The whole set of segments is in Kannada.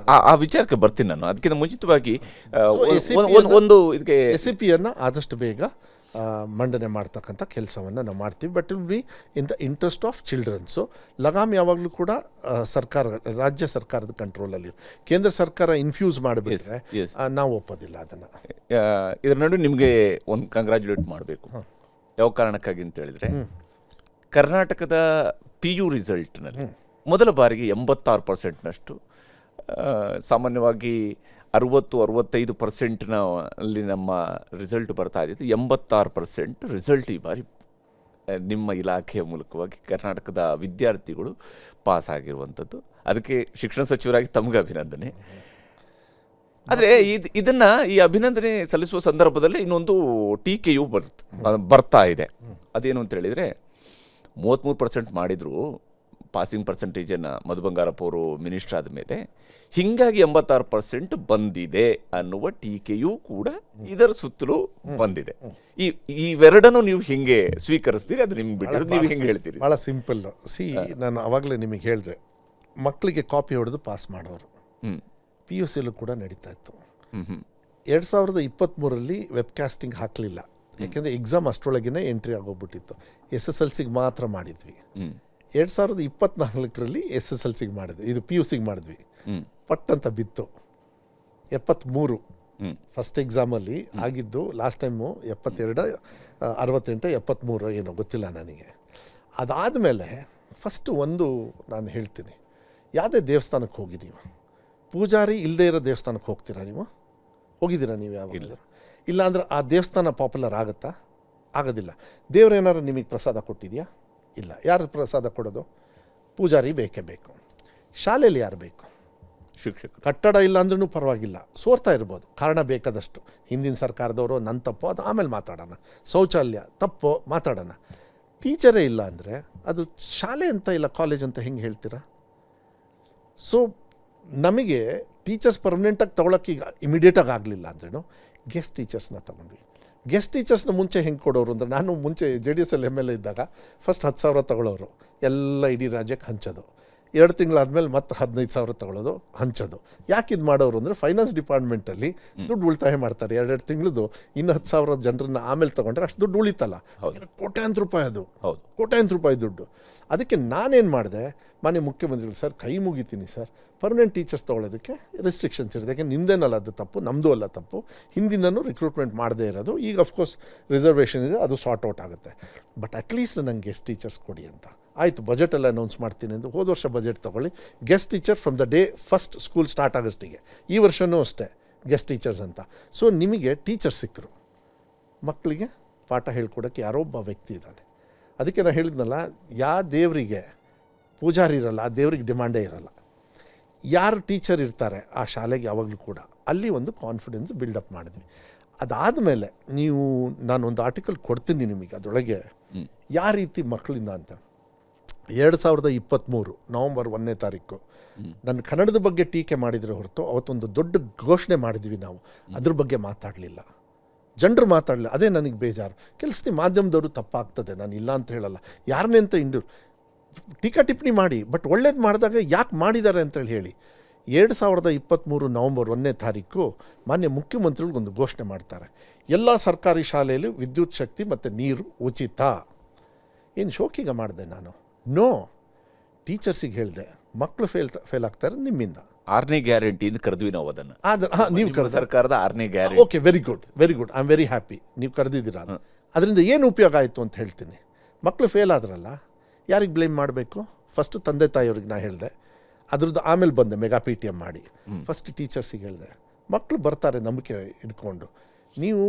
ಆ ವಿಚಾರಕ್ಕೆ ಬರ್ತೀನಿ ನಾನು. ಅದಕ್ಕಿಂತ ಮುಂಚಿತವಾಗಿ ಒಂದು ಇದಕ್ಕೆ SAPಯನ್ನು ಆದಷ್ಟು ಬೇಗ ಮಂಡನೆ ಮಾಡ್ತಕ್ಕಂಥ ಕೆಲಸವನ್ನು ನಾವು ಮಾಡ್ತೀವಿ. But will be in the interest of childrens. ಲಗಾಮ್ ಯಾವಾಗಲೂ ಕೂಡ ರಾಜ್ಯ ಸರ್ಕಾರದ ಕಂಟ್ರೋಲಲ್ಲಿ, ಕೇಂದ್ರ ಸರ್ಕಾರ ಇನ್ಫ್ಯೂಸ್ ಮಾಡಿಬಿಟ್ರೆ ನಾವು ಒಪ್ಪೋದಿಲ್ಲ ಅದನ್ನು. ಇದರ ನಡುವೆ ನಿಮಗೆ ಒಂದು ಕಂಗ್ರ್ಯಾಚುಲೇಟ್ ಮಾಡಬೇಕು. ಯಾವ ಕಾರಣಕ್ಕಾಗಿ ಅಂತ ಹೇಳಿದರೆ, ಕರ್ನಾಟಕದ PU ರಿಸಲ್ಟ್ನಲ್ಲಿ ಮೊದಲ ಬಾರಿಗೆ 86%ನಷ್ಟು, ಸಾಮಾನ್ಯವಾಗಿ 60-65%ನಲ್ಲಿ ನಮ್ಮ ರಿಸಲ್ಟ್ ಬರ್ತಾ ಇದ್ದಿದ್ದು 86% ರಿಸಲ್ಟ್ ಈ ಬಾರಿ ನಿಮ್ಮ ಇಲಾಖೆಯ ಮೂಲಕವಾಗಿ ಕರ್ನಾಟಕದ ವಿದ್ಯಾರ್ಥಿಗಳು ಪಾಸ್ ಆಗಿರುವಂಥದ್ದು. ಅದಕ್ಕೆ ಶಿಕ್ಷಣ ಸಚಿವರಾಗಿ ತಮಗೆ ಅಭಿನಂದನೆ. ಆದರೆ ಇದನ್ನು ಈ ಅಭಿನಂದನೆ ಸಲ್ಲಿಸುವ ಸಂದರ್ಭದಲ್ಲಿ ಇನ್ನೊಂದು ಟೀಕೆಯೂ ಬರ್ತಾ ಇದೆ. ಅದೇನು ಅಂತ ಹೇಳಿದರೆ, 33% ಮಾಡಿದ್ರು ಪಾಸಿಂಗ್ ಪರ್ಸೆಂಟೇಜನ್ನು ಮಧು ಬಂಗಾರಪ್ಪ ಅವರು ಮಿನಿಸ್ಟರ್ ಆದ ಮೇಲೆ, ಹೀಗಾಗಿ 86% ಬಂದಿದೆ ಅನ್ನುವ ಟೀಕೆಯೂ ಕೂಡ ಇದರ ಸುತ್ತಲೂ ಬಂದಿದೆ. ಇವೆರಡನ್ನು ನೀವು ಹಿಂಗೆ ಸ್ವೀಕರಿಸ್ತೀರಿ? ಅದು ನಿಮ್ಗೆ ಬಿಟ್ಟಿರೋದು, ನೀವು ಹಿಂಗೆ ಹೇಳ್ತೀರಿ? ಭಾಳ ಸಿಂಪಲ್. ನಾನು ಆವಾಗಲೇ ನಿಮಗೆ ಹೇಳಿದೆ, ಮಕ್ಕಳಿಗೆ ಕಾಪಿ ಹೊಡೆದು ಪಾಸ್ ಮಾಡೋರು PUCಲೂ ಕೂಡ ನಡೀತಾ ಇತ್ತು. 2023ರಲ್ಲಿ ವೆಬ್ಕಾಸ್ಟಿಂಗ್ ಹಾಕಲಿಲ್ಲ, ಯಾಕೆಂದರೆ ಎಕ್ಸಾಮ್ ಅಷ್ಟರೊಳಗೇ ಎಂಟ್ರಿ ಆಗೋಗ್ಬಿಟ್ಟಿತ್ತು. SSLCಗೆ ಮಾತ್ರ ಮಾಡಿದ್ವಿ. 2024ರಲ್ಲಿ SSLCಗೆ ಮಾಡಿದ್ವಿ, ಇದು PUCಗೆ ಮಾಡಿದ್ವಿ. ಪಟ್ ಅಂತ ಬಿತ್ತು 73 ಫಸ್ಟ್ ಎಕ್ಸಾಮಲ್ಲಿ ಆಗಿದ್ದು. ಲಾಸ್ಟ್ ಟೈಮು 72, 68, 73 ಏನೋ ಗೊತ್ತಿಲ್ಲ ನನಗೆ. ಅದಾದಮೇಲೆ ಫಸ್ಟ್ ಒಂದು ನಾನು ಹೇಳ್ತೀನಿ, ಯಾವುದೇ ದೇವಸ್ಥಾನಕ್ಕೆ ಹೋಗಿ ನೀವು ಪೂಜಾರಿ ಇಲ್ಲದೇ ಇರೋ ದೇವಸ್ಥಾನಕ್ಕೆ ಹೋಗ್ತೀರಾ? ನೀವು ಹೋಗಿದ್ದೀರಾ? ನೀವು ಯಾವಾಗ? ಇಲ್ಲ ಅಂದರೆ ಆ ದೇವಸ್ಥಾನ ಪಾಪ್ಯುಲರ್ ಆಗುತ್ತಾ? ಆಗೋದಿಲ್ಲ. ದೇವ್ರೇನಾರು ನಿಮಗೆ ಪ್ರಸಾದ ಕೊಟ್ಟಿದೆಯಾ? ಇಲ್ಲ. ಯಾರು ಪ್ರಸಾದ ಕೊಡೋದು? ಪೂಜಾರಿ ಬೇಕೇ ಬೇಕು. ಶಾಲೆಯಲ್ಲಿ ಯಾರು ಬೇಕು? ಶಿಕ್ಷಕರು. ಕಟ್ಟಡ ಇಲ್ಲ ಅಂದ್ರೂ ಪರವಾಗಿಲ್ಲ, ಸೋರ್ತಾ ಇರ್ಬೋದು, ಕಾರಣ ಬೇಕಾದಷ್ಟು. ಹಿಂದಿನ ಸರ್ಕಾರದವರು ನನ್ನ ತಪ್ಪು, ಅದು ಆಮೇಲೆ ಮಾತಾಡೋಣ. ಶೌಚಾಲಯ ತಪ್ಪು ಮಾತಾಡೋಣ. ಟೀಚರೇ ಇಲ್ಲ ಅಂದರೆ ಅದು ಶಾಲೆ ಅಂತ ಇಲ್ಲ ಕಾಲೇಜ್ ಅಂತ ಹೆಂಗೆ ಹೇಳ್ತೀರಾ? ಸೊ ನಮಗೆ ಟೀಚರ್ಸ್ ಪರ್ಮನೆಂಟಾಗಿ ತೊಗೊಳಕ್ಕೆ ಈಗ ಇಮಿಡಿಯೇಟಾಗಿ ಆಗಲಿಲ್ಲ ಅಂದ್ರೂ ಗೆಸ್ಟ್ ಟೀಚರ್ಸ್ನ ತೊಗೊಂಡ್ವಿ. ಗೆಸ್ಟ್ ಟೀಚರ್ಸ್ನ ಮುಂಚೆ ಹೆಂಗೆ ಕೊಡೋರು ಅಂದರೆ, ನಾನು ಮುಂಚೆ JDS ಅಲ್ಲಿ MLA ಇದ್ದಾಗ ಫಸ್ಟ್ 10,000 ತಗೊಳ್ಳೋರು, ಎಲ್ಲ ಇಡೀ ರಾಜ್ಯಕ್ಕೆ ಹಂಚೋದು. 2 ತಿಂಗಳಾದಮೇಲೆ ಮತ್ತೆ 15,000 ತಗೊಳ್ಳೋದು, ಹಂಚೋದು. ಯಾಕೆ ಇದು ಮಾಡೋರು ಅಂದರೆ, ಫೈನಾನ್ಸ್ ಡಿಪಾರ್ಟ್ಮೆಂಟಲ್ಲಿ ದುಡ್ಡು ಉಳಿತಾಯ ಮಾಡ್ತಾರೆ. 2 ತಿಂಗಳದ್ದು ಇನ್ನು 10,000 ಜನರನ್ನ ಆಮೇಲೆ ತೊಗೊಂಡ್ರೆ ಅಷ್ಟು ದುಡ್ಡು ಉಳಿತಲ್ಲ. ಕೋಟ್ಯಾಂತರ ರೂಪಾಯಿ, ಅದು ಕೋಟ್ಯಾಂತರ ರೂಪಾಯಿ ದುಡ್ಡು. ಅದಕ್ಕೆ ನಾನೇನು ಮಾಡಿದೆ, ಮಾನ್ಯ ಮುಖ್ಯಮಂತ್ರಿಗಳು, ಸರ್ ಕೈ ಮುಗಿತೀನಿ ಸರ್, ಪರ್ಮನೆಂಟ್ ಟೀಚರ್ಸ್ ತೊಗೊಳೋದಕ್ಕೆ ರೆಸ್ಟ್ರಿಕ್ಷನ್ಸ್ ಇರುತ್ತೆ. ಯಾಕೆ ನಿಮ್ಮದೇನಲ್ಲ ಅದು ತಪ್ಪು, ನಮ್ಮದು ಅಲ್ಲ ತಪ್ಪು. ಹಿಂದಿಂದನೂ ರಿಕ್ರೂಟ್ಮೆಂಟ್ ಮಾಡದೇ ಇರೋದು. ಈಗ ಅಫ್ಕೋರ್ಸ್ ರಿಸರ್ವೇಷನ್ ಇದೆ, ಅದು ಸಾರ್ಟ್ ಔಟ್ ಆಗುತ್ತೆ. ಬಟ್ ಅಟ್ಲೀಸ್ಟ್ ನಂಗೆ ಗೆಸ್ಟ್ ಟೀಚರ್ಸ್ ಕೊಡಿ ಅಂತ. ಆಯಿತು, ಬಜೆಟೆಲ್ಲ ಅನೌನ್ಸ್ ಮಾಡ್ತೀನಿ ಎಂದು ಹೋದ ವರ್ಷ ಬಜೆಟ್ ತೊಗೊಳ್ಳಿ. Guest teacher from the day first school start ಆಗೋಷ್ಟಿಗೆ. ಈ ವರ್ಷವೂ ಅಷ್ಟೇ ಗೆಸ್ಟ್ ಟೀಚರ್ಸ್ ಅಂತ. ಸೊ ನಿಮಗೆ ಟೀಚರ್ ಸಿಕ್ಕರು, ಮಕ್ಕಳಿಗೆ ಪಾಠ ಹೇಳ್ಕೊಡೋಕ್ಕೆ ಯಾರೋ ಒಬ್ಬ ವ್ಯಕ್ತಿ ಇದ್ದಾನೆ. ಅದಕ್ಕೆ ನಾನು ಹೇಳಿದ್ನಲ್ಲ, ಯಾವ ದೇವರಿಗೆ ಪೂಜಾರಿ ಇರಲ್ಲ, ಆ ದೇವ್ರಿಗೆ ಡಿಮ್ಯಾಂಡೇ ಇರಲ್ಲ. ಯಾರು ಟೀಚರ್ ಇರ್ತಾರೆ ಆ ಶಾಲೆಗೆ ಯಾವಾಗಲೂ ಕೂಡ, ಅಲ್ಲಿ ಒಂದು ಕಾನ್ಫಿಡೆನ್ಸ್ ಬಿಲ್ಡಪ್ ಮಾಡಿದ್ವಿ. ಅದಾದಮೇಲೆ ನಾನು ಒಂದು ಆರ್ಟಿಕಲ್ ಕೊಡ್ತೀನಿ ನಿಮಗೆ, ಅದರೊಳಗೆ ಯಾವ ರೀತಿ ಮಕ್ಕಳಿಂದ ಅಂತ. 2023 ನವಂಬರ್ 1ನೇ ತಾರೀಕು ನನ್ನ ಕನ್ನಡದ ಬಗ್ಗೆ ಟೀಕೆ ಮಾಡಿದರೆ ಹೊರತು ಅವತ್ತೊಂದು ದೊಡ್ಡ ಘೋಷಣೆ ಮಾಡಿದ್ವಿ ನಾವು, ಅದ್ರ ಬಗ್ಗೆ ಮಾತಾಡಲಿಲ್ಲ, ಜನರು ಮಾತಾಡಲಿಲ್ಲ. ಅದೇ ನನಗೆ ಬೇಜಾರು. ಕೆಲಸದ ಮಾಧ್ಯಮದವರು ತಪ್ಪಾಗ್ತದೆ, ನಾನು ಇಲ್ಲ ಅಂತ ಹೇಳಲ್ಲ, ಯಾರನ್ನೇ ಅಂತ ಟೀಕಾ ಟಿಪ್ಪಣಿ ಮಾಡಿ, ಬಟ್ ಒಳ್ಳೇದು ಮಾಡಿದಾಗ ಯಾಕೆ ಮಾಡಿದ್ದಾರೆ ಅಂತೇಳಿ ಹೇಳಿ. 2023 ನವಂಬರ್ 1ನೇ ತಾರೀಕು ಮಾನ್ಯ ಮುಖ್ಯಮಂತ್ರಿಗಳಿಗೊಂದು ಘೋಷಣೆ ಮಾಡ್ತಾರೆ, ಎಲ್ಲ ಸರ್ಕಾರಿ ಶಾಲೆಯಲ್ಲಿ ವಿದ್ಯುತ್ ಶಕ್ತಿ ಮತ್ತು ನೀರು ಉಚಿತ. ಏನು ಶೋಕಿಗೆ ಮಾಡಿದೆ ನಾನು? ನೋ, ಟೀಚರ್ಸಿಗೆ ಹೇಳಿದೆ, ಮಕ್ಕಳು ಫೇಲ್ ಆಗ್ತಾರೆ ನಿಮ್ಮಿಂದ. 6ನೇ ಗ್ಯಾರಂಟಿ ಕರೆದ್ವಿ ನಾವು ಅದನ್ನು. ನೀವು ಸರ್ಕಾರದ 6ನೇ guarantee. Okay, very good, I am very happy ನೀವು ಕರೆದಿದ್ದೀರಾ. ಅದರಿಂದ ಏನು ಉಪಯೋಗ ಆಯಿತು ಅಂತ ಹೇಳ್ತೀನಿ. ಮಕ್ಕಳು ಫೇಲ್ ಆದ್ರಲ್ಲ, ಯಾರಿಗೆ ಬ್ಲೇಮ್ ಮಾಡಬೇಕು? ಫಸ್ಟ್ ತಂದೆ ತಾಯಿಯವ್ರಿಗೆ ನಾ ಹೇಳಿದೆ, ಅದ್ರದ್ದು ಆಮೇಲೆ ಬಂದೆ ಮೆಗಾ PTM ಮಾಡಿ. ಫಸ್ಟ್ ಟೀಚರ್ಸಿಗೆ ಹೇಳಿದೆ, ಮಕ್ಕಳು ಬರ್ತಾರೆ ನಂಬಿಕೆ ಇಟ್ಕೊಂಡು, ನೀವು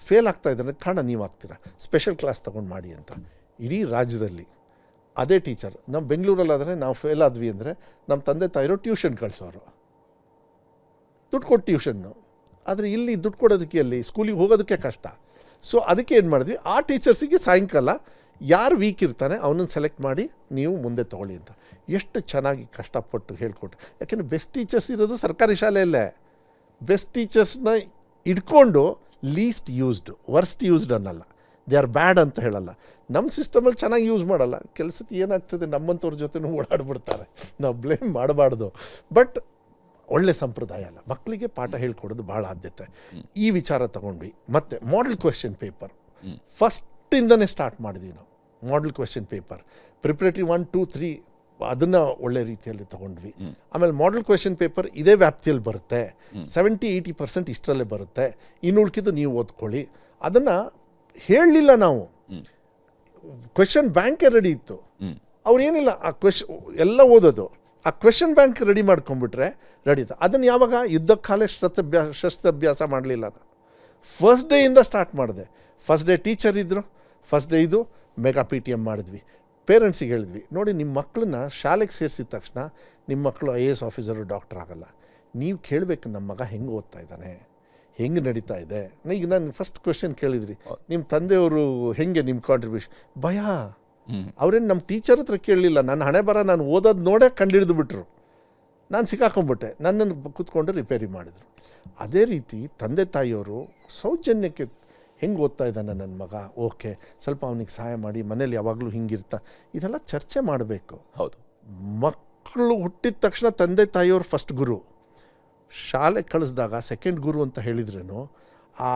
ಫೇಲ್ ಆಗ್ತಾ ಇದ್ದಾರೆ ಕಾರಣ ನೀವು ಆಗ್ತೀರಾ, ಸ್ಪೆಷಲ್ ಕ್ಲಾಸ್ ತೊಗೊಂಡು ಮಾಡಿ ಅಂತ. ಇಡೀ ರಾಜ್ಯದಲ್ಲಿ ಅದೇ ಟೀಚರ್. ನಮ್ಮ ಬೆಂಗಳೂರಲ್ಲಾದರೆ ನಾವು ಫೇಲ್ ಆದ್ವಿ ಅಂದರೆ ನಮ್ಮ ತಂದೆ ತಾಯಿರೋ ಟ್ಯೂಷನ್ ಕಳಿಸೋರು, ದುಡ್ಡು ಕೊಟ್ಟು ಟ್ಯೂಷನ್ನು. ಆದರೆ ಇಲ್ಲಿ ದುಡ್ಡು ಕೊಡೋದಕ್ಕೆ, ಅಲ್ಲಿ ಸ್ಕೂಲಿಗೆ ಹೋಗೋದಕ್ಕೆ ಕಷ್ಟ. ಸೊ ಅದಕ್ಕೆ ಏನು ಮಾಡಿದ್ವಿ, ಆ ಟೀಚರ್ಸಿಗೆ ಸಾಯಂಕಾಲ ಯಾರು ವೀಕ್ ಇರ್ತಾನೆ ಅವನನ್ನು ಸೆಲೆಕ್ಟ್ ಮಾಡಿ ನೀವು ಮುಂದೆ ತೊಗೊಳ್ಳಿ ಅಂತ. ಎಷ್ಟು ಚೆನ್ನಾಗಿ ಕಷ್ಟಪಟ್ಟು ಹೇಳ್ಕೊಟ್ರು. ಯಾಕೆಂದರೆ ಬೆಸ್ಟ್ ಟೀಚರ್ಸ್ ಇರೋದು ಸರ್ಕಾರಿ ಶಾಲೆಯಲ್ಲೇ. ಬೆಸ್ಟ್ ಟೀಚರ್ಸ್ನ ಇಟ್ಕೊಂಡು ಲೀಸ್ಟ್ ಯೂಸ್ಡ್, ವರ್ಸ್ಟ್ ಯೂಸ್ಡ್ ಅನ್ನಲ್ಲ, ದೇ ಆರ್ ಬ್ಯಾಡ್ ಅಂತ ಹೇಳಲ್ಲ. ನಮ್ಮ ಸಿಸ್ಟಮಲ್ಲಿ ಚೆನ್ನಾಗಿ ಯೂಸ್ ಮಾಡಲ್ಲ, ಕೆಲಸಕ್ಕೆ ಏನಾಗ್ತದೆ ನಮ್ಮಂಥವ್ರ ಜೊತೆನೂ ಓಡಾಡ್ಬಿಡ್ತಾರೆ. ನಾವು ಬ್ಲೇಮ್ ಮಾಡಬಾರ್ದು. ಬಟ್ ಒಳ್ಳೆ ಸಂಪ್ರದಾಯ ಅಲ್ಲ. ಮಕ್ಕಳಿಗೆ ಪಾಠ ಹೇಳ್ಕೊಡೋದು ಭಾಳ ಆದ್ಯತೆ. ಈ ವಿಚಾರ ತಗೊಂಡ್ವಿ. ಮತ್ತು ಮಾಡೆಲ್ ಕ್ವೆಶ್ಚನ್ ಪೇಪರ್ ಫಸ್ಟಿಂದನೇ ಸ್ಟಾರ್ಟ್ ಮಾಡಿದ್ವಿ ನಾವು. ಮಾಡೆಲ್ ಕ್ವೆಶ್ಚನ್ ಪೇಪರ್ ಪ್ರಿಪ್ರೇಟರಿ 1, 2, 3 ಅದನ್ನು ಒಳ್ಳೆ ರೀತಿಯಲ್ಲಿ ತೊಗೊಂಡ್ವಿ. ಆಮೇಲೆ ಮಾಡೆಲ್ ಕ್ವೆಶ್ಚನ್ ಪೇಪರ್ ಇದೇ ವ್ಯಾಪ್ತಿಯಲ್ಲಿ ಬರುತ್ತೆ, 70-80% ಇಷ್ಟರಲ್ಲೇ ಬರುತ್ತೆ, ಇನ್ನು ಉಳ್ಕಿದ್ದು ನೀವು ಓದ್ಕೊಳ್ಳಿ. ಅದನ್ನು ಹೇಳಲಿಲ್ಲ ನಾವು. ಕ್ವೆಶ್ಚನ್ ಬ್ಯಾಂಕೇ ರೆಡಿ ಇತ್ತು. ಅವ್ರೇನಿಲ್ಲ, ಆ ಎಲ್ಲ ಓದೋದು, ಆ ಕ್ವೆಶ್ಚನ್ ಬ್ಯಾಂಕ್ ರೆಡಿ ಮಾಡ್ಕೊಂಡ್ಬಿಟ್ರೆ ರೆಡಿ ಇತ್ತು. ಅದನ್ನು ಯಾವಾಗ ಯುದ್ಧ ಕಾಲ ಶಸ್ತ್ರಾಭ್ಯಾಸ ಮಾಡಲಿಲ್ಲ ನಾನು. ಫಸ್ಟ್ ಡೇಯಿಂದ ಸ್ಟಾರ್ಟ್ ಮಾಡಿದೆ. ಫಸ್ಟ್ ಡೇ ಟೀಚರ್ ಇದ್ದರು, ಫಸ್ಟ್ ಡೇ ಇದು ಮೆಗಾ PTM ಮಾಡಿದ್ವಿ. ಪೇರೆಂಟ್ಸಿಗೆ ಹೇಳಿದ್ವಿ, ನೋಡಿ ನಿಮ್ಮ ಮಕ್ಕಳನ್ನ ಶಾಲೆಗೆ ಸೇರಿಸಿದ ತಕ್ಷಣ ನಿಮ್ಮ ಮಕ್ಕಳು IAS ಆಫೀಸರು, ಡಾಕ್ಟರ್ ಆಗಲ್ಲ. ನೀವು ಕೇಳಬೇಕು ನಮ್ಮ ಮಗ ಹೆಂಗೆ ಓದ್ತಾ ಇದ್ದಾನೆ, ಹೆಂಗೆ ನಡೀತಾ ಇದೆ. ಈಗ ನಾನು ಫಸ್ಟ್ ಕ್ವೆಶ್ಚನ್ ಕೇಳಿದ್ರಿ, ನಿಮ್ಮ ತಂದೆಯವರು ಹೆಂಗೆ ನಿಮ್ಮ ಕಾಂಟ್ರಿಬ್ಯೂಷನ್? ಭಯ. ಅವ್ರೇನು ನಮ್ಮ ಟೀಚರ್ ಹತ್ರ ಕೇಳಲಿಲ್ಲ. ನನ್ನ ಹಣೆ ಬರ ನಾನು ಓದೋದು ನೋಡೇ ಕಂಡಿಡಿದು ಬಿಟ್ರು. ನಾನು ಸಿಕ್ಕಾಕೊಂಡ್ಬಿಟ್ಟೆ. ನನ್ನನ್ನು ಕೂತ್ಕೊಂಡು ರಿಪೇರಿ ಮಾಡಿದರು. ಅದೇ ರೀತಿ ತಂದೆ ತಾಯಿಯವರು ಸೌಜನ್ಯಕ್ಕೆ ಹೆಂಗೆ ಓದ್ತಾ ಇದ್ದಾನೆ ನನ್ನ ಮಗ, ಓಕೆ ಸ್ವಲ್ಪ ಅವನಿಗೆ ಸಹಾಯ ಮಾಡಿ, ಮನೇಲಿ ಯಾವಾಗಲೂ ಹಿಂಗಿರ್ತಾ, ಇದೆಲ್ಲ ಚರ್ಚೆ ಮಾಡಬೇಕು. ಹೌದು. ಮಕ್ಕಳು ಹುಟ್ಟಿದ ತಕ್ಷಣ ತಂದೆ ತಾಯಿಯವ್ರು ಫಸ್ಟ್ ಗುರು. ಶಾಲೆ ಕಳಿಸಿದಾಗ ಸೆಕೆಂಡ್ ಗುರು ಅಂತ ಹೇಳಿದ್ರೇನು, ಆ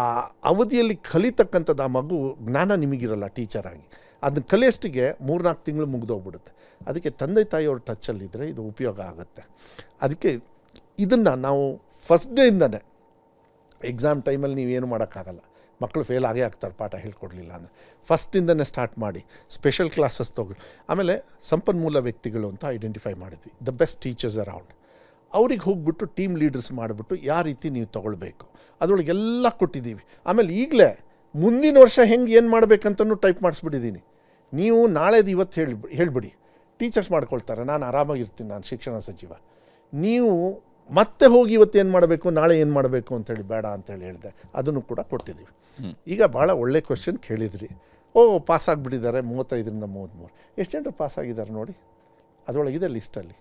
ಅವಧಿಯಲ್ಲಿ ಕಲಿತಕ್ಕಂಥದ್ದು ಆ ಮಗು ಜ್ಞಾನ ನಿಮಗಿರಲ್ಲ ಟೀಚರ್ ಆಗಿ. ಅದನ್ನ ಕಲಿಯೋಷ್ಟಿಗೆ 3-4 ತಿಂಗಳು ಮುಗಿದೋಗ್ಬಿಡುತ್ತೆ. ಅದಕ್ಕೆ ತಂದೆ ತಾಯಿಯವ್ರ ಟಚ್ಚಲ್ಲಿದ್ದರೆ ಇದು ಉಪಯೋಗ ಆಗುತ್ತೆ. ಅದಕ್ಕೆ ಇದನ್ನು ನಾವು ಫಸ್ಟ್ ಡೇಯಿಂದನೇ, ಎಕ್ಸಾಮ್ ಟೈಮಲ್ಲಿ ನೀವೇನು ಮಾಡೋಕ್ಕಾಗಲ್ಲ, ಮಕ್ಕಳು ಫೇಲ್ ಆಗೇ ಆಗ್ತಾರೆ ಪಾಠ ಹೇಳ್ಕೊಡ್ಲಿಲ್ಲ ಅಂದರೆ. ಫಸ್ಟಿಂದನೇ ಸ್ಟಾರ್ಟ್ ಮಾಡಿ ಸ್ಪೆಷಲ್ ಕ್ಲಾಸಸ್ ತೊಗೊಳ್ಳಿ. ಆಮೇಲೆ ಸಂಪನ್ಮೂಲ ವ್ಯಕ್ತಿಗಳು ಅಂತ ಐಡೆಂಟಿಫೈ ಮಾಡಿದ್ವಿ, ದ ಬೆಸ್ಟ್ ಟೀಚರ್ಸ್ ಅರೌಂಡ್. ಅವ್ರಿಗೆ ಹೋಗ್ಬಿಟ್ಟು ಟೀಮ್ ಲೀಡರ್ಸ್ ಮಾಡಿಬಿಟ್ಟು ಯಾವ ರೀತಿ ನೀವು ತೊಗೊಳ್ಬೇಕು ಅದರೊಳಗೆಲ್ಲ ಕೊಟ್ಟಿದ್ದೀವಿ. ಆಮೇಲೆ ಈಗಲೇ ಮುಂದಿನ ವರ್ಷ ಹೆಂಗೆ ಏನು ಮಾಡಬೇಕಂತನೂ ಟೈಪ್ ಮಾಡಿಸ್ಬಿಟ್ಟಿದ್ದೀನಿ. ನೀವು ನಾಳೆದು ಇವತ್ತು ಹೇಳಿಬಿಡಿ, ಟೀಚರ್ಸ್ ಮಾಡ್ಕೊಳ್ತಾರೆ, ನಾನು ಆರಾಮಾಗಿರ್ತೀನಿ, ನಾನು ಶಿಕ್ಷಣ ಸಚಿವ. ನೀವು ಮತ್ತೆ ಹೋಗಿ ಇವತ್ತು ಏನು ಮಾಡಬೇಕು, ನಾಳೆ ಏನು ಮಾಡಬೇಕು ಅಂತೇಳಿ ಬೇಡ ಅಂತೇಳಿ ಹೇಳಿದೆ. ಅದನ್ನು ಕೂಡ ಕೊಟ್ಟಿದ್ದೀವಿ. ಈಗ ಭಾಳ ಒಳ್ಳೆ ಕ್ವೆಶ್ಚನ್ ಕೇಳಿದ್ರಿ. ಪಾಸ್ ಆಗಿಬಿಟ್ಟಿದ್ದಾರೆ 35ರಿಂದ 33. ಎಷ್ಟು ಜನರು ಪಾಸ್ ಆಗಿದ್ದಾರೆ ನೋಡಿ, ಅದರೊಳಗಿದೆ ಲಿಸ್ಟಲ್ಲಿ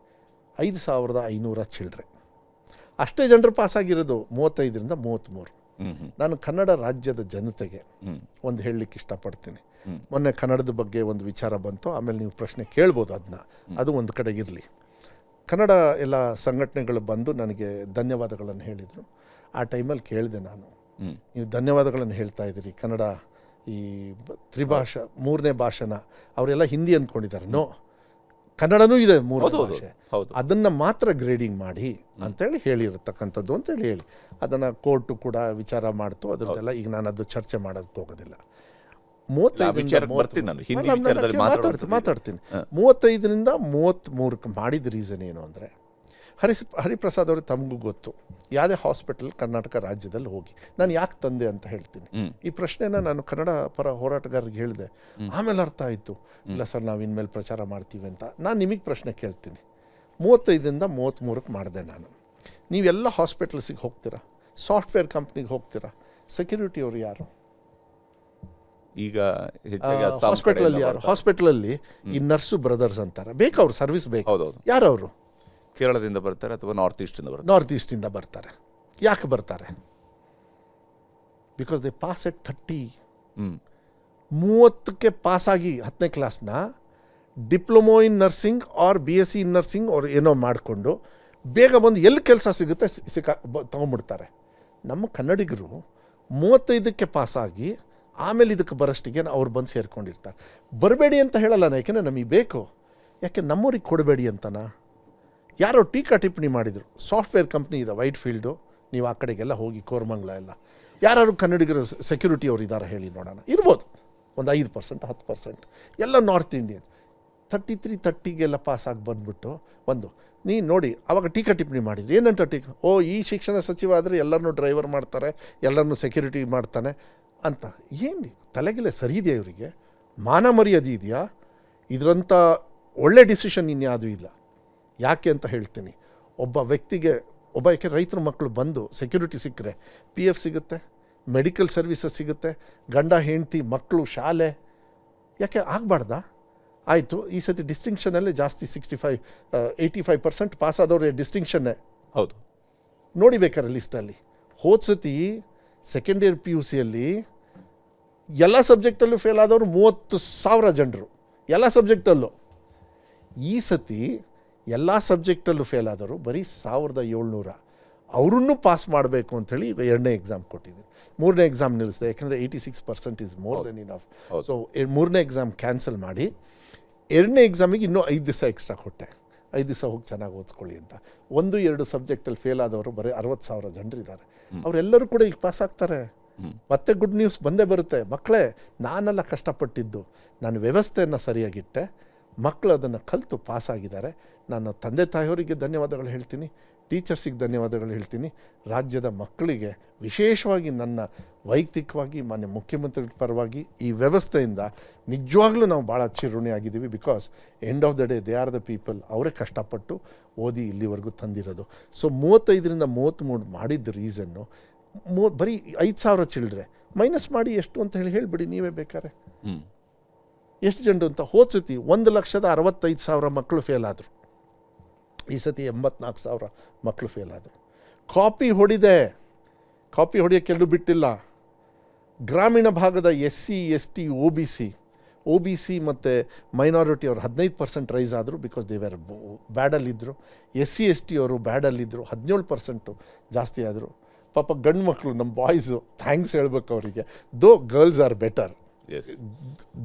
5500 ಚಿಲ್ಡ್ರೆ. ಅಷ್ಟೇ ಜನರು ಪಾಸಾಗಿರೋದು 35ರಿಂದ 33. ನಾನು ಕನ್ನಡ ರಾಜ್ಯದ ಜನತೆಗೆ ಒಂದು ಹೇಳಲಿಕ್ಕೆ ಇಷ್ಟಪಡ್ತೀನಿ. ಮೊನ್ನೆ ಕನ್ನಡದ ಬಗ್ಗೆ ಒಂದು ವಿಚಾರ ಬಂತು, ಆಮೇಲೆ ನೀವು ಪ್ರಶ್ನೆ ಕೇಳ್ಬೋದು, ಅದನ್ನ ಅದು ಒಂದು ಕಡೆ ಇರಲಿ. ಕನ್ನಡ ಎಲ್ಲ ಸಂಘಟನೆಗಳು ಬಂದು ನನಗೆ ಧನ್ಯವಾದಗಳನ್ನು ಹೇಳಿದರು. ಆ ಟೈಮಲ್ಲಿ ಕೇಳಿದೆ ನಾನು, ನೀವು ಧನ್ಯವಾದಗಳನ್ನು ಹೇಳ್ತಾ ಇದ್ದೀರಿ, ಕನ್ನಡ ಈ ತ್ರಿಭಾಷಾ 3ನೇ ಭಾಷೆನ ಅವರೆಲ್ಲ ಹಿಂದಿ ಅಂದ್ಕೊಂಡಿದ್ದಾರೆ. ನೋ, ಕನ್ನಡನೂ ಇದೆ 3ನೇ ಭಾಷೆ, ಅದನ್ನು ಮಾತ್ರ ಗ್ರೇಡಿಂಗ್ ಮಾಡಿ ಅಂತೇಳಿ ಹೇಳಿರತಕ್ಕಂಥದ್ದು ಅಂತೇಳಿ ಹೇಳಿ ಅದನ್ನು ಕೋರ್ಟು ಕೂಡ ವಿಚಾರ ಮಾಡ್ತು. ಅದರದ್ದೆಲ್ಲ ಈಗ ನಾನು ಅದು ಚರ್ಚೆ ಮಾಡೋದಕ್ಕೆ ಹೋಗೋದಿಲ್ಲ. 35ರಿಂದ 33 ಮಾಡಿದ ರೀಸನ್ ಏನು ಅಂದರೆ, ಹರಿಪ್ರಸಾದ್ ಅವರು ತಮಗೂ ಗೊತ್ತು, ಯಾವುದೇ ಹಾಸ್ಪಿಟಲ್ ಕರ್ನಾಟಕ ರಾಜ್ಯದಲ್ಲಿ ಹೋಗಿ ನಾನು ಯಾಕೆ ತಂದೆ ಅಂತ ಹೇಳ್ತೀನಿ. ಈ ಪ್ರಶ್ನೆನ ನಾನು ಕನ್ನಡ ಪರ ಹೋರಾಟಗಾರರಿಗೆ ಹೇಳಿದೆ. ಆಮೇಲೆ ಅರ್ಥ ಆಯಿತು, ಇಲ್ಲ ಸರ್ ನಾವು ಇನ್ಮೇಲೆ ಪ್ರಚಾರ ಮಾಡ್ತೀವಿ ಅಂತ. ನಾನು ನಿಮಗೆ ಪ್ರಶ್ನೆ ಕೇಳ್ತೀನಿ, 35ರಿಂದ 33 ಮಾಡಿದೆ ನಾನು. ನೀವೆಲ್ಲ ಹಾಸ್ಪಿಟಲ್ಸಿಗೆ ಹೋಗ್ತೀರಾ, ಸಾಫ್ಟ್ವೇರ್ ಕಂಪ್ನಿಗೆ ಹೋಗ್ತೀರಾ, ಸೆಕ್ಯೂರಿಟಿ ಅವರು ಯಾರು? ಈಗ ಹಾಸ್ಪಿಟಲಲ್ಲಿ ಯಾರು? ಹಾಸ್ಪಿಟಲಲ್ಲಿ ಈ ನರ್ಸು ಬ್ರದರ್ಸ್ ಅಂತಾರೆ, ಬೇಕು ಅವ್ರು ಸರ್ವಿಸ್ ಬೇಕು. ಯಾರು ಅವರು? ಕೇರಳದಿಂದ ಬರ್ತಾರೆ ಅಥವಾ ನಾರ್ತ್ ಈಸ್ಟಿಂದ ಬರ್ತಾರೆ. ಯಾಕೆ ಬರ್ತಾರೆ? ಬಿಕಾಸ್ ದೇ ಪಾಸ್ ಎಟ್ 30. 30ಕ್ಕೆ ಪಾಸಾಗಿ 10ನೇ ಕ್ಲಾಸ್ನ diploma in nursing R BSc in nursing ಅವ್ರು ಏನೋ ಮಾಡಿಕೊಂಡು ಬೇಗ ಬಂದು ಎಲ್ಲಿ ಕೆಲಸ ಸಿಗುತ್ತೆ ತೊಗೊಂಡ್ಬಿಡ್ತಾರೆ. ನಮ್ಮ ಕನ್ನಡಿಗರು 35ಕ್ಕೆ ಪಾಸಾಗಿ ಆಮೇಲೆ ಇದಕ್ಕೆ ಬರೋಷ್ಟಿಗೆ ಅವ್ರು ಬಂದು ಸೇರ್ಕೊಂಡಿರ್ತಾರೆ. ಬರಬೇಡಿ ಅಂತ ಹೇಳಲ್ಲ ನಾನು, ಯಾಕೆಂದರೆ ನಮಗೆ ಬೇಕು. ಯಾಕೆ ನಮ್ಮವ್ರಿಗೆ ಕೊಡಬೇಡಿ ಅಂತನಾ? ಯಾರೋ ಟೀಕಾ ಟಿಪ್ಪಣಿ ಮಾಡಿದರು. ಸಾಫ್ಟ್ವೇರ್ ಕಂಪ್ನಿ ಇದೆ ವೈಟ್ ಫೀಲ್ಡು, ನೀವು ಆ ಕಡೆಗೆಲ್ಲ ಹೋಗಿ ಕೋರಮಂಗಲ ಎಲ್ಲ, ಯಾರು ಕನ್ನಡಿಗರು ಸೆಕ್ಯೂರಿಟಿ ಅವ್ರು ಇದ್ದಾರೆ ಹೇಳಿ ನೋಡೋಣ. ಇರ್ಬೋದು ಒಂದು 5%, 10%. ಎಲ್ಲ ನಾರ್ತ್ ಇಂಡಿಯನ್ 33, 30ಗೆಲ್ಲ ಪಾಸಾಗಿ ಬಂದುಬಿಟ್ಟು ನೀನು ನೋಡಿ ಆವಾಗ ಟೀಕಾ ಟಿಪ್ಪಣಿ ಮಾಡಿದ್ರು. ಏನಂತ ಈ ಶಿಕ್ಷಣ ಸಚಿವ ಆದರೆ ಎಲ್ಲರನ್ನೂ ಡ್ರೈವರ್ ಮಾಡ್ತಾರೆ, ಎಲ್ಲರನ್ನೂ ಸೆಕ್ಯೂರಿಟಿ ಮಾಡ್ತಾನೆ ಅಂತ. ಏನು ತಲೆಗೆಲೆ ಸರಿ ಇದೆಯಾ ಇವರಿಗೆ? ಮಾನ ಮರ್ಯಾದೆ ಇದೆಯಾ? ಇದರಂಥ ಒಳ್ಳೆ ಡಿಸಿಷನ್ ಇನ್ಯಾವುದೂ ಇಲ್ಲ. ಯಾಕೆ ಅಂತ ಹೇಳ್ತೀನಿ. ಒಬ್ಬ ವ್ಯಕ್ತಿಗೆ ಯಾಕೆ ರೈತರ ಮಕ್ಕಳು ಬಂದು ಸೆಕ್ಯೂರಿಟಿ ಸಿಕ್ಕರೆ PF ಸಿಗುತ್ತೆ, ಮೆಡಿಕಲ್ ಸರ್ವಿಸಸ್ ಸಿಗುತ್ತೆ, ಗಂಡ ಹೆಂಡತಿ ಮಕ್ಕಳು ಶಾಲೆ, ಯಾಕೆ ಆಗಬಾರ್ದಾ? ಆಯಿತು, ಈ ಸತಿ ಡಿಸ್ಟಿಂಕ್ಷನಲ್ಲೇ ಜಾಸ್ತಿ 85% ಪಾಸ್ ಆದವ್ರೆ ಡಿಸ್ಟಿಂಕ್ಷನ್ನೇ. ಹೌದು, ನೋಡಿ ಬೇಕಾದ್ರೆ ಲಿಸ್ಟಲ್ಲಿ. ಹೋದ ಸತಿ ಸೆಕೆಂಡ್ ಇಯರ್ PUCಯಲ್ಲಿ ಎಲ್ಲ ಸಬ್ಜೆಕ್ಟಲ್ಲೂ ಫೇಲ್ ಆದವರು 30,000 ಜನರು, ಎಲ್ಲ ಸಬ್ಜೆಕ್ಟಲ್ಲೂ. ಈ ಸತಿ ಎಲ್ಲ ಸಬ್ಜೆಕ್ಟಲ್ಲೂ ಫೇಲ್ ಆದವರು ಬರೀ 1700 ಅವರನ್ನು ಪಾಸ್ ಮಾಡಬೇಕು ಅಂಥೇಳಿ ಈಗ 2ನೇ ಎಕ್ಸಾಮ್ ಕೊಟ್ಟಿದ್ದೀನಿ. 3ನೇ ಎಕ್ಸಾಮ್ ನಿಲ್ಲಿಸಿದೆ, ಯಾಕಂದರೆ 86% is more than enough. So 3ನೇ ಎಕ್ಸಾಮ್ ಕ್ಯಾನ್ಸಲ್ ಮಾಡಿ 2ನೇ ಎಕ್ಸಾಮಿಗೆ ಇನ್ನೂ 5 ದಿವಸ ಎಕ್ಸ್ಟ್ರಾ ಕೊಟ್ಟೆ. 5 ದಿವಸ ಹೋಗಿ ಚೆನ್ನಾಗಿ ಓದ್ಕೊಳ್ಳಿ ಅಂತ. 1-2 ಸಬ್ಜೆಕ್ಟಲ್ಲಿ ಫೇಲ್ ಆದವರು ಬರೀ 60,000 ಜನರಿದ್ದಾರೆ. ಅವರೆಲ್ಲರೂ ಕೂಡ ಈಗ ಪಾಸ್ ಆಗ್ತಾರೆ. ಮತ್ತೆ ಗುಡ್ ನ್ಯೂಸ್ ಬಂದೇ ಬರುತ್ತೆ. ಮಕ್ಕಳೇ, ನಾನೆಲ್ಲ ಕಷ್ಟಪಟ್ಟಿದ್ದು, ನಾನು ವ್ಯವಸ್ಥೆಯನ್ನು ಸರಿಯಾಗಿಟ್ಟೆ, ಮಕ್ಕಳು ಅದನ್ನು ಕಲಿತು ಪಾಸಾಗಿದ್ದಾರೆ. ನಾನು ತಂದೆ ತಾಯಿಯವರಿಗೆ ಧನ್ಯವಾದಗಳು ಹೇಳ್ತೀನಿ, ಟೀಚರ್ಸಿಗೆ ಧನ್ಯವಾದಗಳು ಹೇಳ್ತೀನಿ. ರಾಜ್ಯದ ಮಕ್ಕಳಿಗೆ ವಿಶೇಷವಾಗಿ ನನ್ನ ವೈಯಕ್ತಿಕವಾಗಿ ಮಾನ್ಯ ಮುಖ್ಯಮಂತ್ರಿಗಳ ಪರವಾಗಿ ಈ ವ್ಯವಸ್ಥೆಯಿಂದ ನಿಜವಾಗ್ಲೂ ನಾವು ಭಾಳ ಚಿರುಣಿಯಾಗಿದ್ದೀವಿ. Because end of the day they are the people. ಅವರೇ ಕಷ್ಟಪಟ್ಟು ಓದಿ ಇಲ್ಲಿವರೆಗೂ ತಂದಿರೋದು. ಸೊ 35ರಿಂದ 33 ಮಾಡಿದ್ದ ರೀಸನ್ನು ಬರೀ 5,000 ಚಿಲ್ಡ್ರೆ ಮೈನಸ್ ಮಾಡಿ ಎಷ್ಟು ಅಂತ ಹೇಳಿಬಿಡಿ ನೀವೇ ಬೇಕಾರೆ. ಎಷ್ಟು ಜನರು ಅಂತ. ಹೋದ ಸತಿ 1,65,000 ಮಕ್ಕಳು ಫೇಲ್ ಆದರು. ಈ ಸತಿ 84,000 ಮಕ್ಕಳು ಫೇಲ್ ಆದರು. ಕಾಪಿ ಹೊಡೆಯೋಕ್ಕೆಲ್ಲೂ ಬಿಟ್ಟಿಲ್ಲ. ಗ್ರಾಮೀಣ ಭಾಗದ SC ST OBC ಮತ್ತು ಮೈನಾರಿಟಿ ಅವರು 15% ರೈಸ್ ಆದರು. ಬಿಕಾಸ್ ದೇ ವೇರ್ ಬ್ಯಾಡಲ್ಲಿದ್ದರು. SC ST ಅವರು ಬ್ಯಾಡಲ್ಲಿದ್ದರು, 17% ಜಾಸ್ತಿ ಆದರು. ಪಾಪ ಗಂಡು ಮಕ್ಕಳು, ನಮ್ಮ ಬಾಯ್ಸು ಥ್ಯಾಂಕ್ಸ್ ಹೇಳ್ಬೇಕು ಅವರಿಗೆ. ದೋ ಗರ್ಲ್ಸ್ ಆರ್ ಬೆಟರ್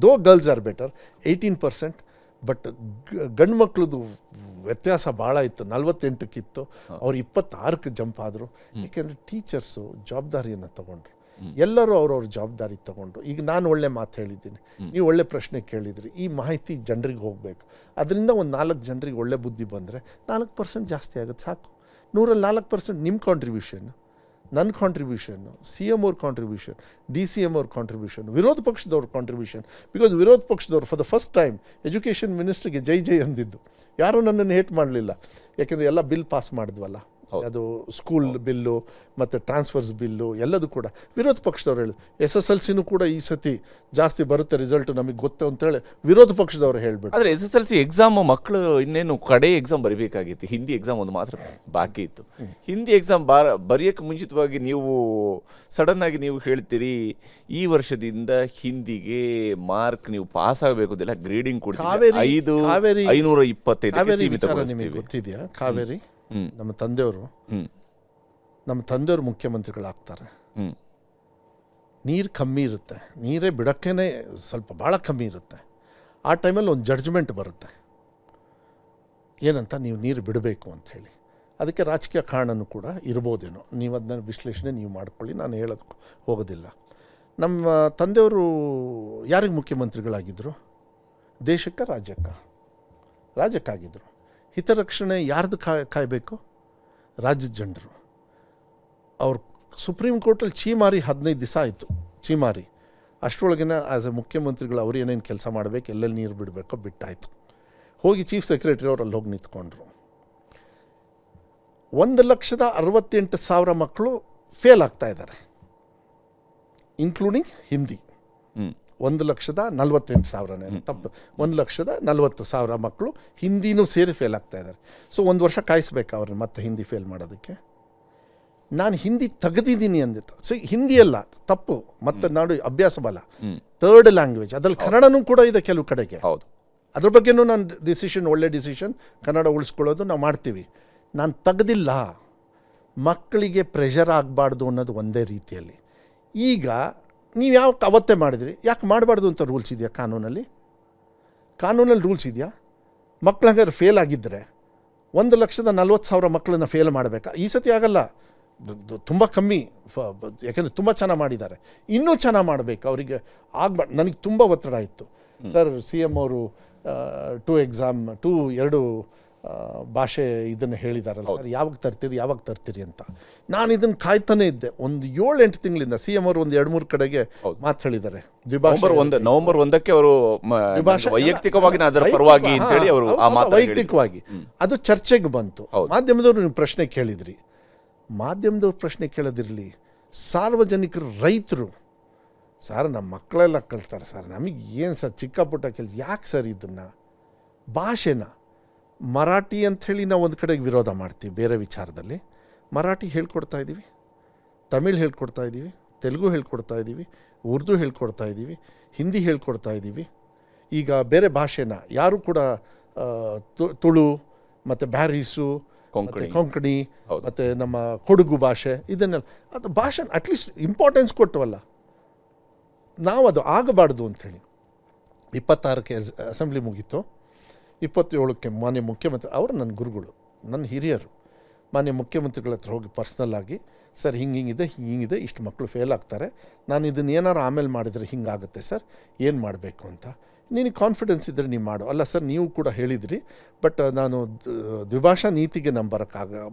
18%. ಬಟ್ ಗಂಡು ಮಕ್ಕಳದು ವ್ಯತ್ಯಾಸ ಭಾಳ ಇತ್ತು. 48ಕ್ಕಿತ್ತು, ಅವ್ರು 26ಕ್ಕೆ ಜಂಪ್ ಆದರು. ಏಕೆಂದರೆ ಟೀಚರ್ಸು ಜವಾಬ್ದಾರಿಯನ್ನು ತಗೊಂಡ್ರು. ಎಲ್ಲರೂ ಅವ್ರವ್ರ ಜವಾಬ್ದಾರಿ ತಗೊಂಡ್ರು. ಈಗ ನಾನು ಒಳ್ಳೆ ಮಾತು ಹೇಳಿದ್ದೀನಿ, ನೀವು ಒಳ್ಳೆ ಪ್ರಶ್ನೆ ಕೇಳಿದ್ರಿ. ಈ ಮಾಹಿತಿ ಜನರಿಗೆ ಹೋಗಬೇಕು. ಅದರಿಂದ ಒಂದು 4 ಜನರಿಗೆ ಒಳ್ಳೆ ಬುದ್ಧಿ ಬಂದರೆ 4% ಜಾಸ್ತಿ ಆಗುತ್ತೆ ಸಾಕು. 100ರಲ್ಲಿ 4% ನಿಮ್ಮ ಕಾಂಟ್ರಿಬ್ಯೂಷನ್, ನನ್ನ ಕಾಂಟ್ರಿಬ್ಯೂಷನ್ನು, CM ಅವ್ರ ಕಾಂಟ್ರಿಬ್ಯೂಷನ್, DCM ಅವ್ರ ಕಾಂಟ್ರಿಬ್ಯೂಷನ್, ವಿರೋಧ ಪಕ್ಷದವ್ರ ಕಾಂಟ್ರಿಬ್ಯೂಷನ್. ಬಿಕಾಸ್ ವಿರೋಧ ಪಕ್ಷದವ್ರು for the first time education ಮಿನಿಸ್ಟ್ರಿಗೆ ಜೈ ಅಂದಿದ್ದು. ಯಾರೂ ನನ್ನನ್ನು ಹೇಟ್ ಮಾಡಲಿಲ್ಲ, ಯಾಕೆಂದರೆ ಎಲ್ಲ ಬಿಲ್ ಪಾಸ್ ಮಾಡಿದ್ವಲ್ಲ. ಅದು ಸ್ಕೂಲ್ ಬಿಲ್ಲು ಮತ್ತು ಟ್ರಾನ್ಸ್ಫರ್ಸ್ ಬಿಲ್ಲು ಎಲ್ಲದೂ ಕೂಡ ವಿರೋಧ ಪಕ್ಷದವ್ರು ಹೇಳಿದ್ರು. SSLCನೂ ಕೂಡ ಈ ಸತಿ ಜಾಸ್ತಿ ಬರುತ್ತೆ ರಿಸಲ್ಟು ನಮಗೆ ಗೊತ್ತು ಅಂತೇಳಿ ವಿರೋಧ ಪಕ್ಷದವ್ರು ಹೇಳಿಬಿಟ್ಟು. ಆದರೆ SSLC ಎಕ್ಸಾಮ್ ಮಕ್ಕಳು ಇನ್ನೇನು ಕಡೆ ಎಕ್ಸಾಮ್ ಬರೀಬೇಕಾಗಿತ್ತು. ಹಿಂದಿ ಎಕ್ಸಾಮ್ ಒಂದು ಮಾತ್ರ ಬಾಕಿ ಇತ್ತು. ಹಿಂದಿ ಎಕ್ಸಾಮ್ ಬರೆಯೋಕ್ಕೆ ಮುಂಚಿತವಾಗಿ ನೀವು ಸಡನ್ನಾಗಿ ನೀವು ಹೇಳ್ತೀರಿ ಈ ವರ್ಷದಿಂದ ಹಿಂದಿಗೆ ಮಾರ್ಕ್ ನೀವು ಪಾಸ್ ಆಗಬೇಕು ಅಂತೆಲ್ಲ ಗ್ರೇಡಿಂಗ್ ಕೊಡ್ತೀವಿ. 525 ನಿಮಗೆ ಗೊತ್ತಿದೆಯಾ? ಕಾವೇರಿ ನಮ್ಮ ತಂದೆಯವರು ಮುಖ್ಯಮಂತ್ರಿಗಳಾಗ್ತಾರೆ. ನೀರು ಕಮ್ಮಿ ಇರುತ್ತೆ, ನೀರೇ ಬಿಡೋಕ್ಕೇ ಸ್ವಲ್ಪ ಭಾಳ ಕಮ್ಮಿ ಇರುತ್ತೆ. ಆ ಟೈಮಲ್ಲಿ ಒಂದು ಜಡ್ಜ್ಮೆಂಟ್ ಬರುತ್ತೆ, ಏನಂತ ನೀವು ನೀರು ಬಿಡಬೇಕು ಅಂಥೇಳಿ. ಅದಕ್ಕೆ ರಾಜಕೀಯ ಕಾರಣನೂ ಕೂಡ ಇರ್ಬೋದೇನೋ. ನೀವು ಅದನ್ನ ವಿಶ್ಲೇಷಣೆ ನೀವು ಮಾಡ್ಕೊಳ್ಳಿ, ನಾನು ಹೇಳೋದಕ್ಕೆ ಹೋಗೋದಿಲ್ಲ. ನಮ್ಮ ತಂದೆಯವರು ಯಾರಿಗೆ ಮುಖ್ಯಮಂತ್ರಿಗಳಾಗಿದ್ದರು? ದೇಶಕ್ಕೆ, ರಾಜ್ಯಕ್ಕಾಗಿದ್ದರು. ಹಿತರಕ್ಷಣೆ ಯಾರ್ದು ಕಾಯಬೇಕು? ರಾಜ್ಯದ ಜನರು. ಅವ್ರು ಸುಪ್ರೀಂ ಕೋರ್ಟಲ್ಲಿ ಚೀಮಾರಿ 15 ದಿವಸ ಆಯಿತು. ಚೀಮಾರಿ ಅಷ್ಟರೊಳಗಿನ ಆ್ಯಸ್ ಎ ಮುಖ್ಯಮಂತ್ರಿಗಳು ಅವ್ರು ಏನೇನು ಕೆಲಸ ಮಾಡಬೇಕು, ಎಲ್ಲೆಲ್ಲಿ ನೀರು ಬಿಡಬೇಕೋ ಬಿಟ್ಟಾಯಿತು. ಹೋಗಿ ಚೀಫ್ ಸೆಕ್ರೆಟರಿ ಅವ್ರು ಅಲ್ಲಿ ಹೋಗಿ ನಿಂತ್ಕೊಂಡ್ರು. 1,68,000 ಮಕ್ಕಳು ಫೇಲ್ ಆಗ್ತಾಯಿದ್ದಾರೆ, ಇನ್ಕ್ಲೂಡಿಂಗ್ ಹಿಂದಿ. 1,48,000 ತಪ್ಪು, 1,40,000 ಮಕ್ಕಳು ಹಿಂದಿನೂ ಸೇರಿ ಫೇಲ್ ಆಗ್ತಾಯಿದ್ದಾರೆ. ಸೊ 1 ವರ್ಷ ಕಾಯಿಸ್ಬೇಕು ಅವ್ರನ್ನ ಮತ್ತೆ ಹಿಂದಿ ಫೇಲ್ ಮಾಡೋದಕ್ಕೆ. ನಾನು ಹಿಂದಿ ತೆಗೆದಿದ್ದೀನಿ ಅಂದಿತ್ತು. ಸೊ ಹಿಂದಿ ಅಲ್ಲ, ತಪ್ಪು. ಮತ್ತೆ ನಾಡು ಅಭ್ಯಾಸ ಬಲ, 3rd ಲ್ಯಾಂಗ್ವೇಜ್. ಅದ್ರಲ್ಲಿ ಕನ್ನಡನೂ ಕೂಡ ಇದೆ ಕೆಲವು ಕಡೆಗೆ. ಹೌದು, ಅದ್ರ ಬಗ್ಗೆನೂ ನಾನು ಒಳ್ಳೆ ಡಿಸಿಷನ್, ಕನ್ನಡ ಉಳಿಸ್ಕೊಳ್ಳೋದು ನಾವು ಮಾಡ್ತೀವಿ. ನಾನು ತೆಗೆದಿಲ್ಲ, ಮಕ್ಕಳಿಗೆ ಪ್ರೆಷರ್ ಆಗಬಾರ್ದು ಅನ್ನೋದು ಒಂದೇ ರೀತಿಯಲ್ಲಿ. ಈಗ ನೀವು ಯಾಕೆ ಅವತ್ತೇ ಮಾಡಿದ್ರಿ, ಯಾಕೆ ಮಾಡಬಾರ್ದು ಅಂತ ರೂಲ್ಸ್ ಇದೆಯಾ ಕಾನೂನಲ್ಲಿ ರೂಲ್ಸ್ ಇದೆಯಾ? ಮಕ್ಳು ಹಾಗಾದ್ರೆ ಫೇಲ್ ಆಗಿದ್ದರೆ 1,40,000 ಮಕ್ಕಳನ್ನ ಫೇಲ್ ಮಾಡಬೇಕಾ? ಈ ಸತಿ ಆಗಲ್ಲ, ತುಂಬ ಕಮ್ಮಿ. ಯಾಕೆಂದರೆ ತುಂಬ ಚೆನ್ನಾಗಿ ಮಾಡಿದ್ದಾರೆ, ಇನ್ನೂ ಚೆನ್ನಾಗಿ ಮಾಡಬೇಕು. ಅವರಿಗೆ ಆಗಬಾರ್ದು. ನನಗೆ ತುಂಬ ಒತ್ತಡ ಇತ್ತು ಸರ್. CM ಅವರು 2 ಭಾಷೆ ಇದನ್ನು ಹೇಳಿದಾರಲ್ಲ ಸರ್, ಯಾವಾಗ ತರ್ತೀರಿ ಅಂತ. ನಾನು ಇದನ್ನು ಕಾಯ್ತಾನೆ ಇದ್ದೆ ಒಂದು 7-8 ತಿಂಗಳಿಂದ. CM ಅವರು ಒಂದು 2-3 ಕಡೆಗೆ ಮಾತು ಹೇಳಿದ್ದಾರೆ. ನವೆಂಬರ್ 1ಕ್ಕೆ ಅವರು ವೈಯಕ್ತಿಕವಾಗಿ ಅದು ಚರ್ಚೆಗೆ ಬಂತು. ಮಾಧ್ಯಮದವರು ನೀವು ಪ್ರಶ್ನೆ ಕೇಳಿದ್ರಿ. ಮಾಧ್ಯಮದವ್ರು ಪ್ರಶ್ನೆ ಕೇಳೋದಿರಲಿ, ಸಾರ್ವಜನಿಕರು, ರೈತರು, ಸರ್ ನಮ್ಮ ಮಕ್ಕಳೆಲ್ಲ ಕಲ್ತಾರೆ ಸರ್, ನಮಗೆ ಏನು ಸರ್ ಚಿಕ್ಕ ಪುಟ್ಟ ಕೆಲಸ, ಯಾಕೆ ಸರ್ ಇದನ್ನು ಭಾಷೆನ ಮರಾಠಿ ಅಂಥೇಳಿ ನಾವು ಒಂದು ಕಡೆಗೆ ವಿರೋಧ ಮಾಡ್ತೀವಿ. ಬೇರೆ ವಿಚಾರದಲ್ಲಿ ಮರಾಠಿ ಹೇಳ್ಕೊಡ್ತಾ ಇದ್ದೀವಿ, ತಮಿಳ್ ಹೇಳ್ಕೊಡ್ತಾ ಇದ್ದೀವಿ, ತೆಲುಗು ಹೇಳ್ಕೊಡ್ತಾ ಇದ್ದೀವಿ, ಉರ್ದು ಹೇಳ್ಕೊಡ್ತಾ ಇದ್ದೀವಿ, ಹಿಂದಿ ಹೇಳ್ಕೊಡ್ತಾ ಇದ್ದೀವಿ. ಈಗ ಬೇರೆ ಭಾಷೆನ ಯಾರು ಕೂಡ ತುಳು ಮತ್ತು ಬ್ಯಾರೀಸು, ಕೊಂಕಣಿ. ಮತ್ತು ಕೊಂಕಣಿ, ಹೌದು. ಮತ್ತು ನಮ್ಮ ಕೊಡಗು ಭಾಷೆ, ಇದನ್ನೆಲ್ಲ ಅದು ಭಾಷೆ ಅಟ್ಲೀಸ್ಟ್ ಇಂಪಾರ್ಟೆನ್ಸ್ ಕೊಟ್ಟವಲ್ಲ. ನಾವು ಅದು ಆಗಬಾರ್ದು ಅಂಥೇಳಿ 26ಕ್ಕೆ ಅಸೆಂಬ್ಲಿ ಮುಗೀತು. 27ಕ್ಕೆ ಮಾನ್ಯ ಮುಖ್ಯಮಂತ್ರಿ ಅವರು ನನ್ನ ಗುರುಗಳು, ನನ್ನ ಹಿರಿಯರು, ಮಾನ್ಯ ಮುಖ್ಯಮಂತ್ರಿಗಳ ಹತ್ರ ಹೋಗಿ ಪರ್ಸ್ನಲ್ ಆಗಿ, ಸರ್ ಹಿಂಗಿದೆ, ಇಷ್ಟು ಮಕ್ಕಳು ಫೇಲ್ ಆಗ್ತಾರೆ, ನಾನು ಇದನ್ನು ಏನಾರು ಆಮೇಲೆ ಮಾಡಿದರೆ ಹಿಂಗಾಗುತ್ತೆ ಸರ್, ಏನು ಮಾಡಬೇಕು ಅಂತ. ನಿನಗೆ ಕಾನ್ಫಿಡೆನ್ಸ್ ಇದ್ದರೆ ನೀವು ಮಾಡು. ಅಲ್ಲ ಸರ್, ನೀವು ಕೂಡ ಹೇಳಿದಿರಿ, ಬಟ್ ನಾನು ದ್ವಿಭಾಷಾ ನೀತಿಗೆ ನಾನು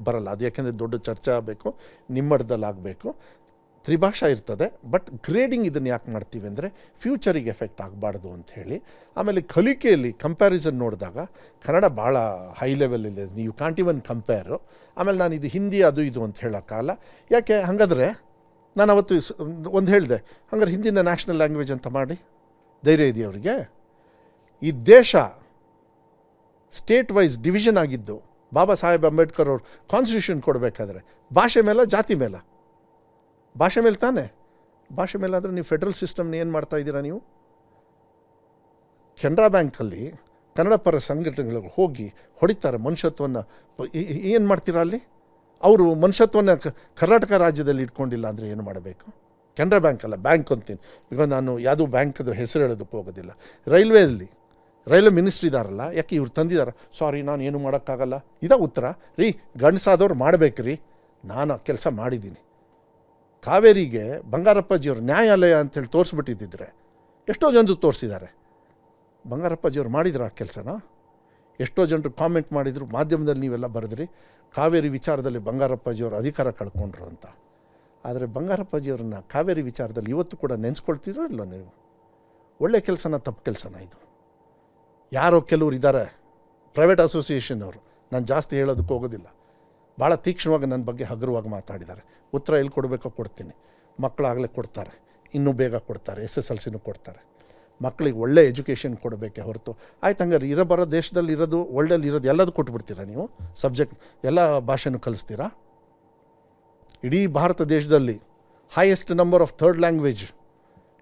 ಬರಲ್ಲ. ಅದು ಯಾಕೆಂದರೆ ದೊಡ್ಡ ಚರ್ಚೆ ಆಗಬೇಕು, ನಿಮ್ಮಡದಲ್ಲಿ ಆಗಬೇಕು. ತ್ರಿಭಾಷಾ ಇರ್ತದೆ, ಬಟ್ ಗ್ರೇಡಿಂಗ್ ಇದನ್ನು ಯಾಕೆ ಮಾಡ್ತೀವಿ ಅಂದರೆ ಫ್ಯೂಚರಿಗೆ ಎಫೆಕ್ಟ್ ಆಗಬಾರ್ದು ಅಂಥೇಳಿ. ಆಮೇಲೆ ಕಲಿಕೆಯಲ್ಲಿ ಕಂಪ್ಯಾರಿಸನ್ ನೋಡಿದಾಗ ಕನ್ನಡ ಭಾಳ ಹೈ ಲೆವೆಲಿದೆ, ನೀವು ಕಾಂಟ್ ಇವನ್ ಕಂಪೇರು. ಆಮೇಲೆ ನಾನು ಇದು ಹಿಂದಿ ಅದು ಇದು ಅಂತ ಹೇಳೋಕ್ಕಲ್ಲ. ಯಾಕೆ ಹಾಗಾದರೆ ನಾನು ಅವತ್ತು ಒಂದು ಹೇಳಿದೆ, ಹಂಗಾರೆ ಹಿಂದಿನ ನ್ಯಾಷನಲ್ ಲ್ಯಾಂಗ್ವೇಜ್ ಅಂತ ಮಾಡಿ ಧೈರ್ಯ ಇದೆಯವರಿಗೆ? ಈ ದೇಶ ಸ್ಟೇಟ್ ವೈಸ್ ಡಿವಿಷನ್ ಆಗಿದ್ದು ಬಾಬಾ ಸಾಹೇಬ್ ಅಂಬೇಡ್ಕರ್ ಅವರು ಕಾನ್ಸ್ಟಿಟ್ಯೂಷನ್ ಕೊಡಬೇಕಾದ್ರೆ ಭಾಷೆ ಮೇಲೆ, ಜಾತಿ ಮೇಲೆ, ಭಾಷೆ ಮೇಲೆ ತಾನೇ. ಭಾಷೆ ಮೇಲೆ ಆದರೆ ನೀವು ಫೆಡ್ರಲ್ ಸಿಸ್ಟಮ್ನ ಏನು ಮಾಡ್ತಾ ಇದ್ದೀರಾ ನೀವು? ಕೆನರಾ ಬ್ಯಾಂಕಲ್ಲಿ ಕನ್ನಡ ಪರ ಸಂಘಟನೆಗಳಿಗೆ ಹೋಗಿ ಹೊಡಿತಾರೆ ಮನುಷ್ಯತ್ವವನ್ನು. ಏನು ಮಾಡ್ತೀರಾ ಅಲ್ಲಿ? ಅವರು ಮನುಷ್ಯತ್ವವನ್ನು ಕರ್ನಾಟಕ ರಾಜ್ಯದಲ್ಲಿ ಇಟ್ಕೊಂಡಿಲ್ಲ ಅಂದರೆ ಏನು ಮಾಡಬೇಕು? ಕೆನರಾ ಬ್ಯಾಂಕ್ ಅಲ್ಲ, ಬ್ಯಾಂಕ್ ಅಂತೀನಿ, ಬಿಕಾಸ್ ನಾನು ಯಾವುದೂ ಬ್ಯಾಂಕದು ಹೆಸರು ಹೇಳೋದಕ್ಕೆ ಹೋಗೋದಿಲ್ಲ. ರೈಲ್ವೆ ಮಿನಿಸ್ಟ್ರಿ ಇದಾರಲ್ಲ, ಯಾಕೆ ಇವ್ರು ತಂದಿದ್ದಾರೆ? ಸಾರಿ, ನಾನು ಏನು ಮಾಡೋಕ್ಕಾಗಲ್ಲ. ಇದೇ ಉತ್ತರ ರೀ? ಗಂಡಸಾದವ್ರು ಮಾಡಬೇಕು ರೀ. ನಾನು ಆ ಕೆಲಸ ಮಾಡಿದ್ದೀನಿ. ಕಾವೇರಿಗೆ ಬಂಗಾರಪ್ಪಾಜಿಯವರು ನ್ಯಾಯಾಲಯ ಅಂತೇಳಿ ತೋರಿಸ್ಬಿಟ್ಟಿದ್ದಿದ್ರೆ ಎಷ್ಟೋ ಜನರು ತೋರಿಸಿದ್ದಾರೆ. ಬಂಗಾರಪ್ಪಾಜಿಯವ್ರು ಮಾಡಿದ್ರು ಆ ಕೆಲಸನ? ಎಷ್ಟೋ ಜನರು ಕಾಮೆಂಟ್ ಮಾಡಿದರು, ಮಾಧ್ಯಮದಲ್ಲಿ ನೀವೆಲ್ಲ ಬರೆದ್ರಿ ಕಾವೇರಿ ವಿಚಾರದಲ್ಲಿ ಬಂಗಾರಪ್ಪಾಜಿಯವರು ಅಧಿಕಾರ ಕಳ್ಕೊಂಡ್ರು ಅಂತ. ಆದರೆ ಬಂಗಾರಪ್ಪಾಜಿಯವ್ರನ್ನ ಕಾವೇರಿ ವಿಚಾರದಲ್ಲಿ ಇವತ್ತು ಕೂಡ ನೆನೆಸ್ಕೊಳ್ತಿದ್ರು ಇಲ್ಲ ನೀವು? ಒಳ್ಳೆ ಕೆಲಸನ ತಪ್ಪು ಕೆಲಸನ ಇದು? ಯಾರೋ ಕೆಲವ್ರು ಇದ್ದಾರೆ ಪ್ರೈವೇಟ್ ಅಸೋಸಿಯೇಷನ್ ಅವರು, ನಾನು ಜಾಸ್ತಿ ಹೇಳೋದಕ್ಕೆ ಹೋಗೋದಿಲ್ಲ, ಭಾಳ ತೀಕ್ಷ್ಣವಾಗಿ ನನ್ನ ಬಗ್ಗೆ ಹಗುರವಾಗಿ ಮಾತಾಡಿದ್ದಾರೆ. ಉತ್ತರ ಎಲ್ಲಿ ಕೊಡಬೇಕೋ ಕೊಡ್ತೀನಿ. ಮಕ್ಕಳಾಗಲೇ ಕೊಡ್ತಾರೆ, ಇನ್ನೂ ಬೇಗ ಕೊಡ್ತಾರೆ, SSLCನೂ ಕೊಡ್ತಾರೆ. ಮಕ್ಕಳಿಗೆ ಒಳ್ಳೆ ಎಜುಕೇಷನ್ ಕೊಡಬೇಕೆ ಹೊರತು ಆಯ್ತು ಹಂಗಾರೆ ಬರೋ ದೇಶದಲ್ಲಿ ಇರೋದು ವರ್ಲ್ಡಲ್ಲಿ ಇರೋದು ಎಲ್ಲದೂ ಕೊಟ್ಬಿಡ್ತೀರಾ ನೀವು? ಸಬ್ಜೆಕ್ಟ್ ಎಲ್ಲ ಭಾಷೆನೂ ಕಲಿಸ್ತೀರಾ? ಇಡೀ ಭಾರತ ದೇಶದಲ್ಲಿ highest number of third language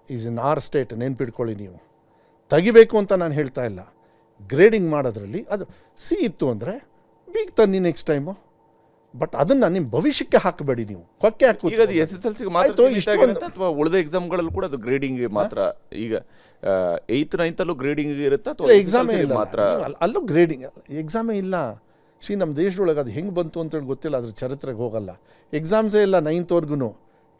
is in our state. ನೆನ್ಪಿಟ್ಕೊಳ್ಳಿ ನೀವು. ತೆಗಿಬೇಕು ಅಂತ ನಾನು ಹೇಳ್ತಾ ಇಲ್ಲ. ಗ್ರೇಡಿಂಗ್ ಮಾಡೋದ್ರಲ್ಲಿ ಅದು ಸಿ ಇತ್ತು ಅಂದರೆ ಬೀಗ್ ತನ್ನಿ ನೆಕ್ಸ್ಟ್ ಟೈಮು, ಬಟ್ ಅದನ್ನು ನಿಮ್ಮ ಭವಿಷ್ಯಕ್ಕೆ ಹಾಕಬೇಡಿ ನೀವು. ಕೊಕ್ಕೆ ಹಾಕಿ ಈಗ ಅದು SSLC ಮಾತ್ರ ಅಥವಾ ಉಳಿದ ಎಕ್ಸಾಮ್ಗಳಲ್ಲೂ ಕೂಡ ಅದು ಗ್ರೇಡಿಂಗ್ ಮಾತ್ರ? ಈಗ 8th 9th ಅಲ್ಲೂ ಗ್ರೇಡಿಂಗ್ ಇರುತ್ತಾ ಅಥವಾ ಎಕ್ಸಾಮೇ ಇಲ್ಲ ಮಾತ್ರ? ಅಲ್ಲೂ ಗ್ರೇಡಿಂಗ್ ಎಕ್ಸಾಮೇ ಇಲ್ಲ. ನಮ್ಮ ದೇಶದೊಳಗೆ ಅದು ಹೆಂಗೆ ಬಂತು ಅಂತೇಳಿ ಗೊತ್ತಿಲ್ಲ, ಅದ್ರ ಚರಿತ್ರೆಗೆ ಹೋಗಲ್ಲ. ಎಕ್ಸಾಮ್ಸೇ ಇಲ್ಲ 9thವರೆಗೂ.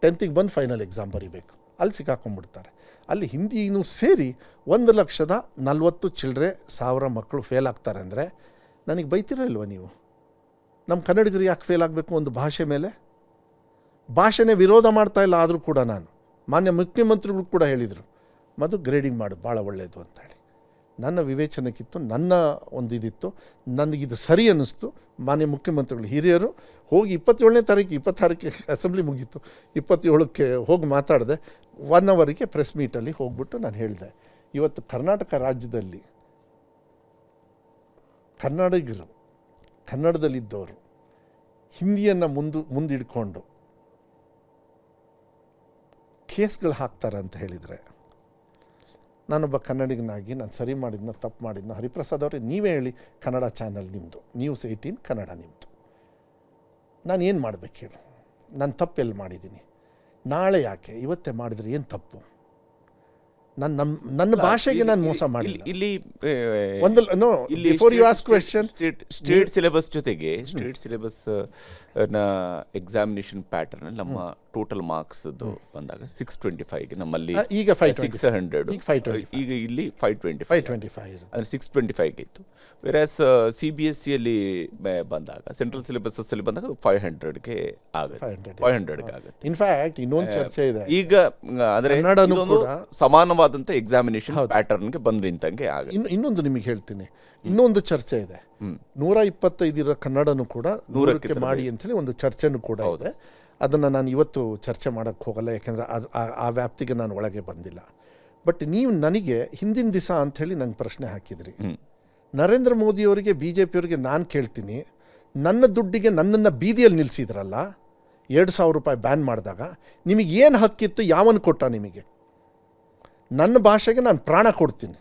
10th ಬಂದು ಫೈನಲ್ ಎಕ್ಸಾಮ್ ಬರೀಬೇಕು, ಅಲ್ಲಿ ಸಿಕ್ಕಾಕೊಂಡ್ಬಿಡ್ತಾರೆ. ಅಲ್ಲಿ ಹಿಂದಿನೂ ಸೇರಿ 1,40,000 ಮಕ್ಕಳು ಫೇಲ್ ಆಗ್ತಾರೆ ಅಂದರೆ ನನಗೆ ಬೈತಿರೋ ಇಲ್ವ ನೀವು? ನಮ್ಮ ಕನ್ನಡಿಗರು ಯಾಕೆ ಫೇಲ್ ಆಗಬೇಕು ಒಂದು ಭಾಷೆ ಮೇಲೆ? ಭಾಷೆನೇ ವಿರೋಧ ಮಾಡ್ತಾ ಇಲ್ಲ, ಆದರೂ ಕೂಡ ನಾನು ಮಾನ್ಯ ಮುಖ್ಯಮಂತ್ರಿಗಳು ಕೂಡ ಹೇಳಿದರು ಮದು ಗ್ರೇಡಿಂಗ್ ಮಾಡು ಭಾಳ ಒಳ್ಳೆಯದು ಅಂತೇಳಿ. ನನ್ನ ವಿವೇಚನೆಗಿತ್ತು, ನನ್ನ ಒಂದು ಇದಿತ್ತು, ನನಗಿದು ಸರಿ ಅನ್ನಿಸ್ತು. ಮಾನ್ಯ ಮುಖ್ಯಮಂತ್ರಿಗಳು ಹಿರಿಯರು ಹೋಗಿ 27ನೇ ತಾರೀಕು 26ಕ್ಕೆ ಅಸೆಂಬ್ಲಿ ಮುಗೀತು, 27ಕ್ಕೆ ಹೋಗಿ ಮಾತಾಡಿದೆ. 1 ಅವರಿಗೆ ಪ್ರೆಸ್ ಮೀಟಲ್ಲಿ ಹೋಗ್ಬಿಟ್ಟು ನಾನು ಹೇಳಿದೆ, ಇವತ್ತು ಕರ್ನಾಟಕ ರಾಜ್ಯದಲ್ಲಿ ಕನ್ನಡಿಗರು, ಕನ್ನಡದಲ್ಲಿದ್ದವರು ಹಿಂದಿಯನ್ನು ಮುಂದಿಡ್ಕೊಂಡು ಕೇಸ್ಗಳು ಹಾಕ್ತಾರೆ ಅಂತ ಹೇಳಿದರೆ, ನಾನೊಬ್ಬ ಕನ್ನಡಿಗನಾಗಿ ನಾನು ಸರಿ ಮಾಡಿದ್ನ ತಪ್ಪು ಮಾಡಿದ್ನ, ಹರಿಪ್ರಸಾದ್ ಅವರೇ ನೀವೇ ಹೇಳಿ, ಕನ್ನಡ ಚಾನಲ್ ನಿಮ್ಮದು, ನ್ಯೂಸ್ 18 ಕನ್ನಡ ನಿಮ್ಮದು, ನಾನು ಏನು ಮಾಡಬೇಕು ಹೇಳು? ನಾನು ತಪ್ಪು ಎಲ್ಲಿ ಮಾಡಿದ್ದೀನಿ? ನಾಳೆ ಯಾಕೆ ಇವತ್ತೇ ಮಾಡಿದರೆ ಏನು ತಪ್ಪು? ನನ್ನ ಭಾಷೆಗೆ ನಾನು ಮೋಸ ಮಾಡಿಲ್ಲ. ಇಲ್ಲಿ before you ask question, state syllabus ಜೊತೆಗೆ ಸ್ಟೇಟ್ ಸಿಲೆಬಸ್ ನ ಎಕ್ಸಾಮಿನೇಷನ್ ಪ್ಯಾಟರ್ನ್ ನಮ್ಮ ಟೋಟಲ್ ಮಾರ್ಕ್ಸ್ ಬಂದಾಗ 625ಗೆ ನಮ್ಮಲ್ಲಿ ಈಗ 600, ಈಗ ಇಲ್ಲಿ 525 ಅಂದ್ರೆ 625ಗೆ ಇತ್ತು. ವೆರಾಸ್ CBSE ಅಲ್ಲಿ ಬಂದಾಗ ಸೆಂಟ್ರಲ್ ಸಿಲೆಬಸ್ ಅಲ್ಲಿ ಬಂದಾಗ 500ಗೆ ಆಗುತ್ತೆ, 500ಗೆ ಆಗುತ್ತೆ. ಇನ್ಫ್ಯಾಕ್ಟ್ ಇನ್ನೊಂದು ಚರ್ಚೆ ಇದೆ ಈಗ, ಅಂದ್ರೆ ಸಮಾನವಾದಂತ ಎಕ್ಸಾಮಿನೇಷನ್ ಪ್ಯಾಟರ್ನ್ಗೆ ಬಂದು ನಿಂತಂಗೆ ಆಗುತ್ತೆ. ಇನ್ನೊಂದು ನಿಮಗೆ ಹೇಳ್ತೀನಿ, ಇನ್ನೊಂದು ಚರ್ಚೆ ಇದೆ. 125 ಇರೋ ಕನ್ನಡನೂ ಕೂಡ 100ಕ್ಕೆ ಮಾಡಿ ಅಂತೇಳಿ ಒಂದು ಚರ್ಚೆನೂ ಕೂಡ ಇದೆ. ಅದನ್ನು ನಾನು ಇವತ್ತು ಚರ್ಚೆ ಮಾಡೋಕ್ಕೆ ಹೋಗಲ್ಲ, ಯಾಕೆಂದರೆ ಆ ವ್ಯಾಪ್ತಿಗೆ ನಾನು ಒಳಗೆ ಬಂದಿಲ್ಲ. ಬಟ್ ನೀವು ನನಗೆ ಹಿಂದಿನ ದಿವಸ ಅಂಥೇಳಿ ನಂಗೆ ಪ್ರಶ್ನೆ ಹಾಕಿದ್ರಿ. ನರೇಂದ್ರ ಮೋದಿಯವರಿಗೆ, BJPಯವರಿಗೆ ನಾನು ಕೇಳ್ತೀನಿ, ನನ್ನ ದುಡ್ಡಿಗೆ ನನ್ನನ್ನು ಬೀದಿಯಲ್ಲಿ ನಿಲ್ಲಿಸಿದ್ರಲ್ಲ, 2,000 ರೂಪಾಯಿ ಬ್ಯಾನ್ ಮಾಡಿದಾಗ ನಿಮಗೆ ಏನು ಹಕ್ಕಿತ್ತು? ಯಾವನು ಕೊಟ್ಟ ನಿಮಗೆ? ನನ್ನ ಭಾಷೆಗೆ ನಾನು ಪ್ರಾಣ ಕೊಡ್ತೀನಿ.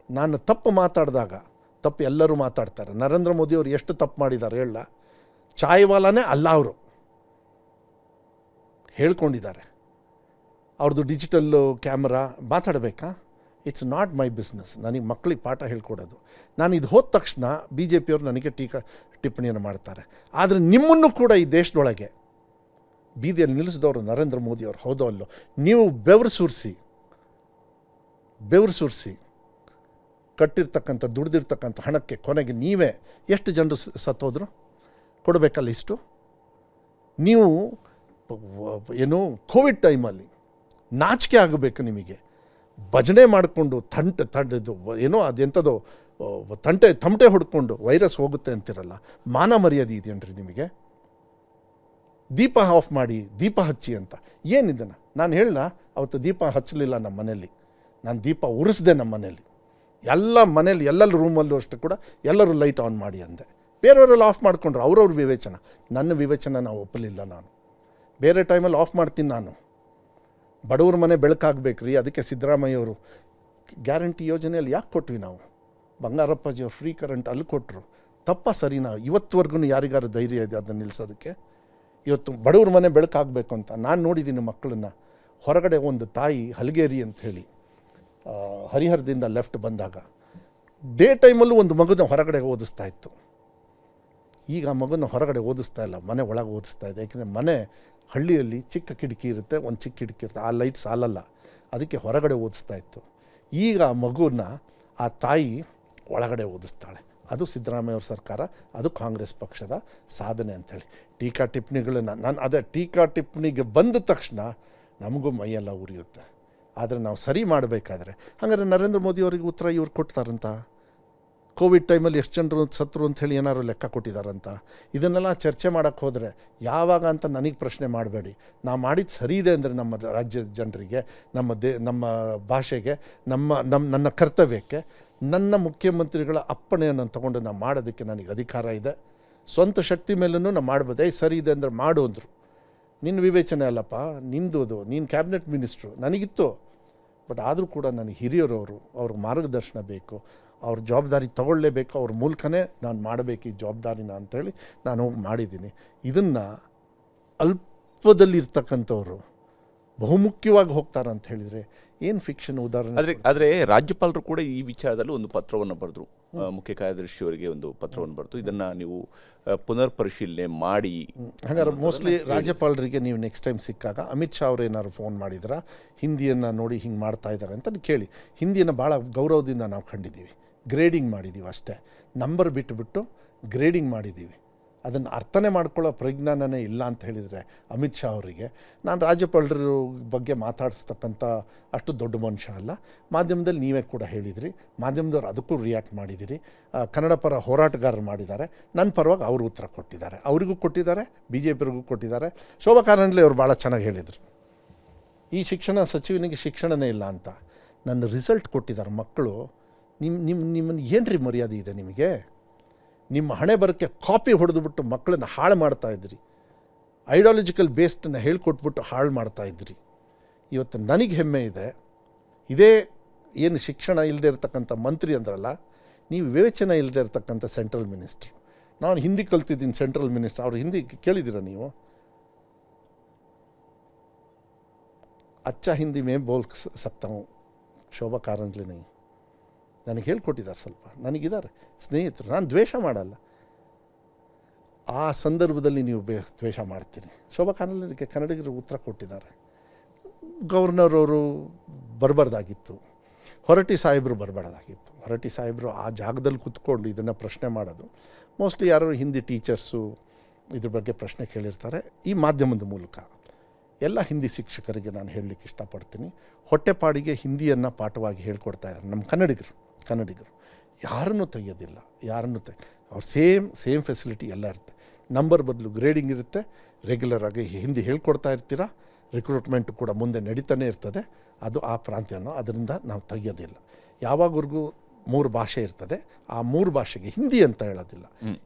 ನಾನು ತಪ್ಪು ಮಾತಾಡಿದಾಗ, ತಪ್ಪು ಎಲ್ಲರೂ ಮಾತಾಡ್ತಾರೆ. ನರೇಂದ್ರ ಮೋದಿ ಅವರು ಎಷ್ಟು ತಪ್ಪು ಮಾಡಿದ್ದಾರೆ ಹೇಳ? ಚಾಯ್ವಾಲಾನೇ ಅಲ್ಲ, ಅವರು ಹೇಳ್ಕೊಂಡಿದ್ದಾರೆ. ಅವ್ರದ್ದು ಡಿಜಿಟಲ್ಲು ಕ್ಯಾಮ್ರಾ ಮಾತಾಡಬೇಕಾ? It's not my business. ನನಗೆ ಮಕ್ಕಳಿಗೆ ಪಾಠ ಹೇಳ್ಕೊಡೋದು. ನಾನು ಇದು ಹೋದ ತಕ್ಷಣ ಬಿ ಜೆ ಪಿಯವರು ನನಗೆ ಟಿಪ್ಪಣಿಯನ್ನು ಮಾಡ್ತಾರೆ. ಆದರೆ ನಿಮ್ಮನ್ನು ಕೂಡ ಈ ದೇಶದೊಳಗೆ ಬೀದಿಯಲ್ಲಿ ನಿಲ್ಲಿಸಿದವರು ನರೇಂದ್ರ ಮೋದಿಯವರು, ಹೌದೋ ಅಲ್ಲೋ? ನೀವು ಬೆವರು ಸುರಿಸಿ ಕಟ್ಟಿರ್ತಕ್ಕಂಥ ದುಡ್ದಿರ್ತಕ್ಕಂಥ ಹಣಕ್ಕೆ ಕೊನೆಗೆ ನೀವೇ ಎಷ್ಟು ಜನರು ಸತ್ತೋದ್ರು ಕೊಡಬೇಕಲ್ಲ ಇಷ್ಟು? ನೀವು ಏನು ಕೋವಿಡ್ ಟೈಮಲ್ಲಿ ನಾಚಿಕೆ ಆಗಬೇಕು ನಿಮಗೆ. ಭಜನೆ ಮಾಡಿಕೊಂಡು ತಂಟೆದು ಏನೋ ಅದೆಂಥದ್ದು ತಮಟೆ ಹೊಡ್ಕೊಂಡು ವೈರಸ್ ಹೋಗುತ್ತೆ ಅಂತಿರಲ್ಲ, ಮಾನ ಮರ್ಯಾದೆ ಇದೆಯೇನ್ರಿ ನಿಮಗೆ? ದೀಪ ಆಫ್ ಮಾಡಿ, ದೀಪ ಹಚ್ಚಿ ಅಂತ ಏನಿದನ್ನು? ನಾನು ಹೇಳ ಅವತ್ತು ದೀಪ ಹಚ್ಚಲಿಲ್ಲ ನಮ್ಮ ಮನೆಯಲ್ಲಿ, ನಾನು ದೀಪ ಉರಿಸ್ದೆ ನಮ್ಮ ಮನೆಯಲ್ಲಿ. ಎಲ್ಲ ಮನೇಲಿ ಎಲ್ಲೆಲ್ಲ ರೂಮಲ್ಲೂ ಅಷ್ಟು ಕೂಡ ಎಲ್ಲರೂ ಲೈಟ್ ಆನ್ ಮಾಡಿ ಅಂದೆ. ಬೇರೆಯವರೆಲ್ಲ ಆಫ್ ಮಾಡಿಕೊಂಡ್ರು, ಅವ್ರವ್ರ ವಿವೇಚನ. ನನ್ನ ವಿವೇಚನ ನಾವು ಒಪ್ಪಲಿಲ್ಲ. ನಾನು ಬೇರೆ ಟೈಮಲ್ಲಿ ಆಫ್ ಮಾಡ್ತೀನಿ. ನಾನು ಬಡವ್ರ ಮನೆ ಬೆಳಕಾಗಬೇಕು ರೀ, ಅದಕ್ಕೆ ಸಿದ್ದರಾಮಯ್ಯವರು ಗ್ಯಾರಂಟಿ ಯೋಜನೆಯಲ್ಲಿ ಯಾಕೆ ಕೊಟ್ವಿ ನಾವು? ಬಂಗಾರಪ್ಪಾಜಿಯವ್ರು ಫ್ರೀ ಕರೆಂಟ್ ಅಲ್ಲಿ ಕೊಟ್ಟರು. ತಪ್ಪ ಸರಿನಾ? ಇವತ್ತುವರೆಗೂ ಯಾರಿಗಾರು ಧೈರ್ಯ ಇದೆ ಅದನ್ನು ನಿಲ್ಲಿಸೋದಕ್ಕೆ? ಇವತ್ತು ಬಡವ್ರ ಮನೆ ಬೆಳಕಾಗಬೇಕು ಅಂತ ನಾನು ನೋಡಿದ್ದೀನಿ ಮಕ್ಕಳನ್ನು. ಹೊರಗಡೆ ಒಂದು ತಾಯಿ ಹಲಗೇರಿ ಅಂಥೇಳಿ ಹರಿಹರದಿಂದ ಲೆಫ್ಟ್ ಬಂದಾಗ ಡೇ ಟೈಮಲ್ಲೂ ಒಂದು ಮಗುನ ಹೊರಗಡೆ ಓದಿಸ್ತಾ ಇತ್ತು. ಈಗ ಆ ಮಗುನ ಹೊರಗಡೆ ಓದಿಸ್ತಾ ಇಲ್ಲ, ಮನೆ ಒಳಗೆ ಓದಿಸ್ತಾ ಇದೆ. ಯಾಕೆಂದರೆ ಮನೆ ಹಳ್ಳಿಯಲ್ಲಿ ಚಿಕ್ಕ ಕಿಟಕಿ ಇರುತ್ತೆ, ಒಂದು ಚಿಕ್ಕ ಕಿಟಕಿ ಇರುತ್ತೆ, ಆ ಲೈಟ್ ಸಾಲಲ್ಲ, ಅದಕ್ಕೆ ಹೊರಗಡೆ ಓದಿಸ್ತಾ ಇತ್ತು. ಈಗ ಆ ಮಗುನ ಆ ತಾಯಿ ಒಳಗಡೆ ಓದಿಸ್ತಾಳೆ. ಅದು ಸಿದ್ದರಾಮಯ್ಯವ್ರ ಸರ್ಕಾರ, ಅದು ಕಾಂಗ್ರೆಸ್ ಪಕ್ಷದ ಸಾಧನೆ ಅಂಥೇಳಿ ಟೀಕಾ ಟಿಪ್ಪಣಿಗಳನ್ನು ನಾನು ಅದೇ ಟೀಕಾ ಟಿಪ್ಪಣಿಗೆ ಬಂದ ತಕ್ಷಣ ನಮಗೂ ಮೈಯೆಲ್ಲ ಉರಿಯುತ್ತೆ. ಆದರೆ ನಾವು ಸರಿ ಮಾಡಬೇಕಾದ್ರೆ ಹಾಗಾದರೆ ನರೇಂದ್ರ ಮೋದಿಯವರಿಗೆ ಉತ್ತರ ಇವ್ರು ಕೊಡ್ತಾರಂತ? ಕೋವಿಡ್ ಟೈಮಲ್ಲಿ ಎಷ್ಟು ಜನರು ಸತ್ರು ಅಂಥೇಳಿ ಏನಾದ್ರು ಲೆಕ್ಕ ಕೊಟ್ಟಿದ್ದಾರಂತ? ಇದನ್ನೆಲ್ಲ ಚರ್ಚೆ ಮಾಡೋಕ್ಕೆ ಹೋದರೆ ಯಾವಾಗ ಅಂತ ನನಗೆ ಪ್ರಶ್ನೆ ಮಾಡಬೇಡಿ. ನಾವು ಮಾಡಿದ್ದು ಸರಿ ಇದೆ ಅಂದರೆ ನಮ್ಮ ರಾಜ್ಯದ ಜನರಿಗೆ, ನಮ್ಮ ಭಾಷೆಗೆ, ನನ್ನ ಕರ್ತವ್ಯಕ್ಕೆ, ನನ್ನ ಮುಖ್ಯಮಂತ್ರಿಗಳ ಅಪ್ಪಣೆಯನ್ನು ತಗೊಂಡು ನಾವು ಮಾಡೋದಕ್ಕೆ ನನಗೆ ಅಧಿಕಾರ ಇದೆ. ಸ್ವಂತ ಶಕ್ತಿ ಮೇಲೂ ನಾವು ಮಾಡ್ಬೋದು. ಸರಿ ಇದೆ ಅಂದರೆ ಮಾಡು ಅಂದರು. ನಿನ್ನ ವಿವೇಚನೆ ಅಲ್ಲಪ್ಪ, ನಿಂದು ಅದು, ನೀನು ಕ್ಯಾಬಿನೆಟ್ ಮಿನಿಸ್ಟ್ರು. ನನಗಿತ್ತು, ಬಟ್ ಆದರೂ ಕೂಡ ನನಗೆ ಹಿರಿಯರವರು, ಅವ್ರಿಗೆ ಮಾರ್ಗದರ್ಶನ ಬೇಕು, ಅವ್ರ ಜವಾಬ್ದಾರಿ ತೊಗೊಳ್ಳೇಬೇಕು, ಅವ್ರ ಮೂಲಕನೇ ನಾನು ಮಾಡಬೇಕು ಈ ಜವಾಬ್ದಾರಿನ ಅಂಥೇಳಿ ನಾನು ಹೋಗಿ ಮಾಡಿದ್ದೀನಿ. ಇದನ್ನು ಅಲ್ಪದಲ್ಲಿರ್ತಕ್ಕಂಥವ್ರು ಬಹುಮುಖ್ಯವಾಗಿ ಹೋಗ್ತಾರೆ ಅಂತ ಹೇಳಿದರೆ ಏನು ಫಿಕ್ಷನ್ ಉದಾಹರಣೆ? ಆದರೆ ರಾಜ್ಯಪಾಲರು ಕೂಡ ಈ ವಿಚಾರದಲ್ಲಿ ಒಂದು ಪತ್ರವನ್ನು ಬರೆದ್ರು, ಮುಖ್ಯ ಕಾರ್ಯದರ್ಶಿಯವರಿಗೆ ಒಂದು ಪತ್ರವನ್ನು ಬರೆದು ಇದನ್ನು ನೀವು ಪುನರ್ ಪರಿಶೀಲನೆ ಮಾಡಿ. ಹಾಗಾದ್ರೆ ಮೋಸ್ಟ್ಲಿ ರಾಜ್ಯಪಾಲರಿಗೆ ನೀವು ನೆಕ್ಸ್ಟ್ ಟೈಮ್ ಸಿಕ್ಕಾಗ ಅಮಿತ್ ಶಾ ಅವರು ಏನಾದ್ರು ಫೋನ್ ಮಾಡಿದ್ರೆ ಹಿಂದಿಯನ್ನು ನೋಡಿ ಹಿಂಗೆ ಮಾಡ್ತಾ ಇದ್ದಾರೆ ಅಂತ ಕೇಳಿ. ಹಿಂದಿಯನ್ನು ಭಾಳ ಗೌರವದಿಂದ ನಾವು ಕಂಡಿದ್ದೀವಿ, ಗ್ರೇಡಿಂಗ್ ಮಾಡಿದ್ದೀವಿ ಅಷ್ಟೇ. ನಂಬರ್ ಬಿಟ್ಟುಬಿಟ್ಟು ಗ್ರೇಡಿಂಗ್ ಮಾಡಿದ್ದೀವಿ. ಅದನ್ನು ಅರ್ಥನೇ ಮಾಡ್ಕೊಳ್ಳೋ ಪ್ರಜ್ಞಾನನೇ ಇಲ್ಲ ಅಂತ ಹೇಳಿದರೆ ಅಮಿತ್ ಶಾ ಅವರಿಗೆ ನಾನು ರಾಜ್ಯಪಾಲರ ಬಗ್ಗೆ ಮಾತಾಡಿಸ್ತಕ್ಕಂಥ ಅಷ್ಟು ದೊಡ್ಡ ಮನುಷ್ಯ ಅಲ್ಲ. ಮಾಧ್ಯಮದಲ್ಲಿ ನೀವೇ ಕೂಡ ಹೇಳಿದಿರಿ, ಮಾಧ್ಯಮದವ್ರು ಅದಕ್ಕೂ ರಿಯಾಕ್ಟ್ ಮಾಡಿದ್ದೀರಿ. ಕನ್ನಡ ಪರ ಹೋರಾಟಗಾರರು ಮಾಡಿದ್ದಾರೆ, ನನ್ನ ಪರವಾಗಿ ಅವರು ಉತ್ತರ ಕೊಟ್ಟಿದ್ದಾರೆ, ಅವರಿಗೂ ಕೊಟ್ಟಿದ್ದಾರೆ, ಬಿ ಜೆ ಪಿಯವ್ರಿಗೂ ಕೊಟ್ಟಿದ್ದಾರೆ. ಶೋಭಾ ಕಾರಂದ್ಲೆ ಅವರು ಭಾಳ ಚೆನ್ನಾಗಿ ಹೇಳಿದರು, ಈ ಶಿಕ್ಷಣ ಸಚಿವನಿಗೆ ಶಿಕ್ಷಣನೇ ಇಲ್ಲ ಅಂತ. ನನ್ನ ರಿಸಲ್ಟ್ ಕೊಟ್ಟಿದ್ದಾರೆ ಮಕ್ಕಳು. ನಿಮ್ಮನ್ನು ಏನ್ರಿ ಮರ್ಯಾದೆ ಇದೆ ನಿಮಗೆ? ನಿಮ್ಮ ಹಣೆ ಬರೋಕ್ಕೆ ಕಾಪಿ ಹೊಡೆದುಬಿಟ್ಟು ಮಕ್ಕಳನ್ನ ಹಾಳು ಮಾಡ್ತಾಯಿದ್ರಿ, ಐಡಿಯಾಲಜಿಕಲ್ ಬೇಸ್ಡನ್ನು ಹೇಳ್ಕೊಟ್ಬಿಟ್ಟು ಹಾಳು ಮಾಡ್ತಾಯಿದ್ರಿ. ಇವತ್ತು ನನಗೆ ಹೆಮ್ಮೆ ಇದೆ, ಇದೇ ಏನು ಶಿಕ್ಷಣ ಇಲ್ಲದೆ ಇರತಕ್ಕಂಥ ಮಂತ್ರಿ ಅಂದ್ರಲ್ಲ, ನೀವು ವಿವೇಚನೆ ಇಲ್ಲದೆ ಇರತಕ್ಕಂಥ ಸೆಂಟ್ರಲ್ ಮಿನಿಸ್ಟ್ರು. ನಾನು ಹಿಂದಿ ಕಲ್ತಿದ್ದೀನಿ, ಸೆಂಟ್ರಲ್ ಮಿನಿಸ್ಟರ್. ಅವ್ರು ಹಿಂದಿ ಕೇಳಿದ್ದೀರ ನೀವು? ಅಚ್ಚಾ ಹಿಂದಿ ಮೇ ಬೋಲ್ ಸಕ್ತಾ ಹೂಂ ಶೋಭಾ ಕಾರಂದ್ಲೆ ನೈ. ನನಗೆ ಹೇಳ್ಕೊಟ್ಟಿದ್ದಾರೆ, ಸ್ವಲ್ಪ ನನಗಿದ್ದಾರೆ ಸ್ನೇಹಿತರು. ನಾನು ದ್ವೇಷ ಮಾಡಲ್ಲ. ಆ ಸಂದರ್ಭದಲ್ಲಿ ನೀವು ದ್ವೇಷ ಮಾಡ್ತೀರಿ. ಶೋಭಾ ಕಾರಂದ್ಲೆಗೆ ಕನ್ನಡಿಗರು ಉತ್ತರ ಕೊಟ್ಟಿದ್ದಾರೆ. ಗವರ್ನರ್ ಅವರು ಬರಬಾರ್ದಾಗಿತ್ತು, ಹೊರಟ್ಟಿ ಸಾಹೇಬರು ಬರಬಾರ್ದಾಗಿತ್ತು. ಹೊರಟ್ಟಿ ಸಾಹೇಬರು ಆ ಜಾಗದಲ್ಲಿ ಕೂತ್ಕೊಂಡು ಇದನ್ನು ಪ್ರಶ್ನೆ ಮಾಡೋದು. ಮೋಸ್ಟ್ಲಿ ಯಾರು ಹಿಂದಿ ಟೀಚರ್ಸು ಇದ್ರ ಬಗ್ಗೆ ಪ್ರಶ್ನೆ ಕೇಳಿರ್ತಾರೆ. ಈ ಮಾಧ್ಯಮದ ಮೂಲಕ ಎಲ್ಲ ಹಿಂದಿ ಶಿಕ್ಷಕರಿಗೆ ನಾನು ಹೇಳಲಿಕ್ಕೆ ಇಷ್ಟಪಡ್ತೀನಿ, ಹೊಟ್ಟೆಪಾಡಿಗೆ ಹಿಂದಿಯನ್ನು ಪಾಠವಾಗಿ ಹೇಳ್ಕೊಡ್ತಾ ಇದ್ದಾರೆ ನಮ್ಮ ಕನ್ನಡಿಗರು. ಯಾರನ್ನೂ ತೆಗೆಯೋದಿಲ್ಲ, ಅವ್ರು ಸೇಮ್ ಫೆಸಿಲಿಟಿ ಎಲ್ಲ ಇರುತ್ತೆ. ನಂಬರ್ ಬದಲು ಗ್ರೇಡಿಂಗ್ ಇರುತ್ತೆ. ರೆಗ್ಯುಲರಾಗಿ ಹಿಂದಿ ಹೇಳ್ಕೊಡ್ತಾ ಇರ್ತೀರ. ರಿಕ್ರೂಟ್ಮೆಂಟ್ ಕೂಡ ಮುಂದೆ ನಡೀತಾನೆ ಇರ್ತದೆ. ಅದು ಆ ಪ್ರಾಂತ್ಯನೋ, ಅದರಿಂದ ನಾವು ತೆಗೆಯೋದಿಲ್ಲ. ಯಾವಾಗವರೆಗೂ 3 ಭಾಷೆ ಇರ್ತದೆ, ಆ 3 ಭಾಷೆಗೆ ಹಿಂದಿ ಅಂತ ಹೇಳೋದಿಲ್ಲ.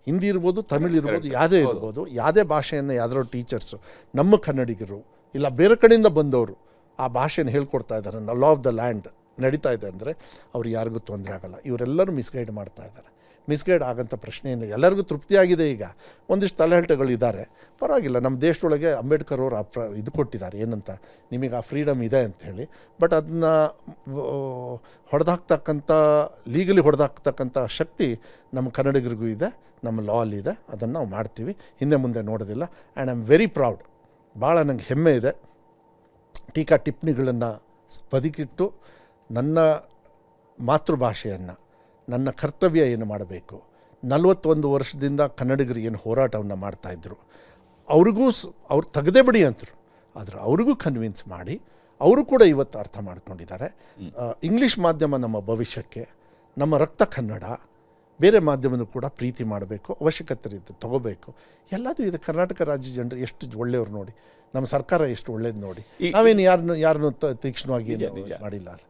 ಹಿಂದಿ ಇರ್ಬೋದು, ತಮಿಳು ಇರ್ಬೋದು, ಯಾವುದೇ ಇರ್ಬೋದು, ಯಾವುದೇ ಭಾಷೆಯನ್ನು ಯಾವ್ದಾದ್ರು ಟೀಚರ್ಸು ನಮ್ಮ ಕನ್ನಡಿಗರು ಇಲ್ಲ ಬೇರೆ ಕಡೆಯಿಂದ ಬಂದವರು ಆ ಭಾಷೆನ ಹೇಳ್ಕೊಡ್ತಾ ಇದ್ದಾರೆ. ಲಾ ಆಫ್ ದ ಲ್ಯಾಂಡ್ ನಡೀತಾ ಇದೆ ಅಂದರೆ ಅವ್ರು ಯಾರಿಗೂ ತೊಂದರೆ ಆಗೋಲ್ಲ. ಇವರೆಲ್ಲರೂ ಮಿಸ್ಗೈಡ್ ಮಾಡ್ತಾ ಇದ್ದಾರೆ. ಮಿಸ್ಗೈಡ್ ಆಗೋಂಥ ಪ್ರಶ್ನೆ ಏನು, ಎಲ್ಲರಿಗೂ ತೃಪ್ತಿಯಾಗಿದೆ. ಈಗ ಒಂದಿಷ್ಟು ತಲೆಹರಟೆಗಳಿದ್ದಾರೆ, ಪರವಾಗಿಲ್ಲ. ನಮ್ಮ ದೇಶದೊಳಗೆ ಅಂಬೇಡ್ಕರ್ ಅವರು ಇದು ಕೊಟ್ಟಿದ್ದಾರೆ, ಏನಂತ, ನಿಮಗೆ ಆ ಫ್ರೀಡಮ್ ಇದೆ ಅಂಥೇಳಿ. ಬಟ್ ಅದನ್ನ ಹೊಡೆದಾಕ್ತಕ್ಕಂಥ, ಲೀಗಲಿ ಹೊಡೆದಾಕ್ತಕ್ಕಂಥ ಶಕ್ತಿ ನಮ್ಮ ಕನ್ನಡಿಗರಿಗೂ ಇದೆ, ನಮ್ಮ ಲಾ ಅಲ್ಲಿ ಇದೆ. ಅದನ್ನು ನಾವು ಮಾಡ್ತೀವಿ, ಹಿಂದೆ ಮುಂದೆ ನೋಡೋದಿಲ್ಲ. And I am very proud. ಭಾಳ ನಂಗೆ ಹೆಮ್ಮೆ ಇದೆ. ಟೀಕಾ ಟಿಪ್ಪಣಿಗಳನ್ನು ಬದಿಕಿಟ್ಟು ನನ್ನ ಮಾತೃಭಾಷೆಯನ್ನು, ನನ್ನ ಕರ್ತವ್ಯ ಏನು ಮಾಡಬೇಕು, 41 ವರ್ಷದಿಂದ ಕನ್ನಡಿಗರು ಏನು ಹೋರಾಟವನ್ನು ಮಾಡ್ತಾಯಿದ್ರು, ಅವ್ರಿಗೂ ಅವ್ರು ತೆಗೆದೇ ಬಿಡಿ ಅಂತರು. ಆದರೆ ಅವ್ರಿಗೂ ಕನ್ವಿನ್ಸ್ ಮಾಡಿ ಅವರು ಕೂಡ ಇವತ್ತು ಅರ್ಥ ಮಾಡ್ಕೊಂಡಿದ್ದಾರೆ. ಇಂಗ್ಲೀಷ್ ಮಾಧ್ಯಮ ನಮ್ಮ ಭವಿಷ್ಯಕ್ಕೆ, ನಮ್ಮ ರಕ್ತ ಕನ್ನಡ. ಬೇರೆ ಮಾಧ್ಯಮನೂ ಕೂಡ ಪ್ರೀತಿ ಮಾಡಬೇಕು, ಅವಶ್ಯಕತೆ ಇದೆ ತಗೋಬೇಕು. ಎಲ್ಲದೂ ಇದೆ. ಕರ್ನಾಟಕ ರಾಜ್ಯ ಜನರು ಎಷ್ಟು ಒಳ್ಳೆಯವ್ರು ನೋಡಿ, ನಮ್ಮ ಸರ್ಕಾರ ಎಷ್ಟು ಒಳ್ಳೇದು ನೋಡಿ. ನಾವೇನು ಯಾರನ್ನು ತೀಕ್ಷ್ಣವಾಗಿ ಮಾಡಿಲ್ಲ.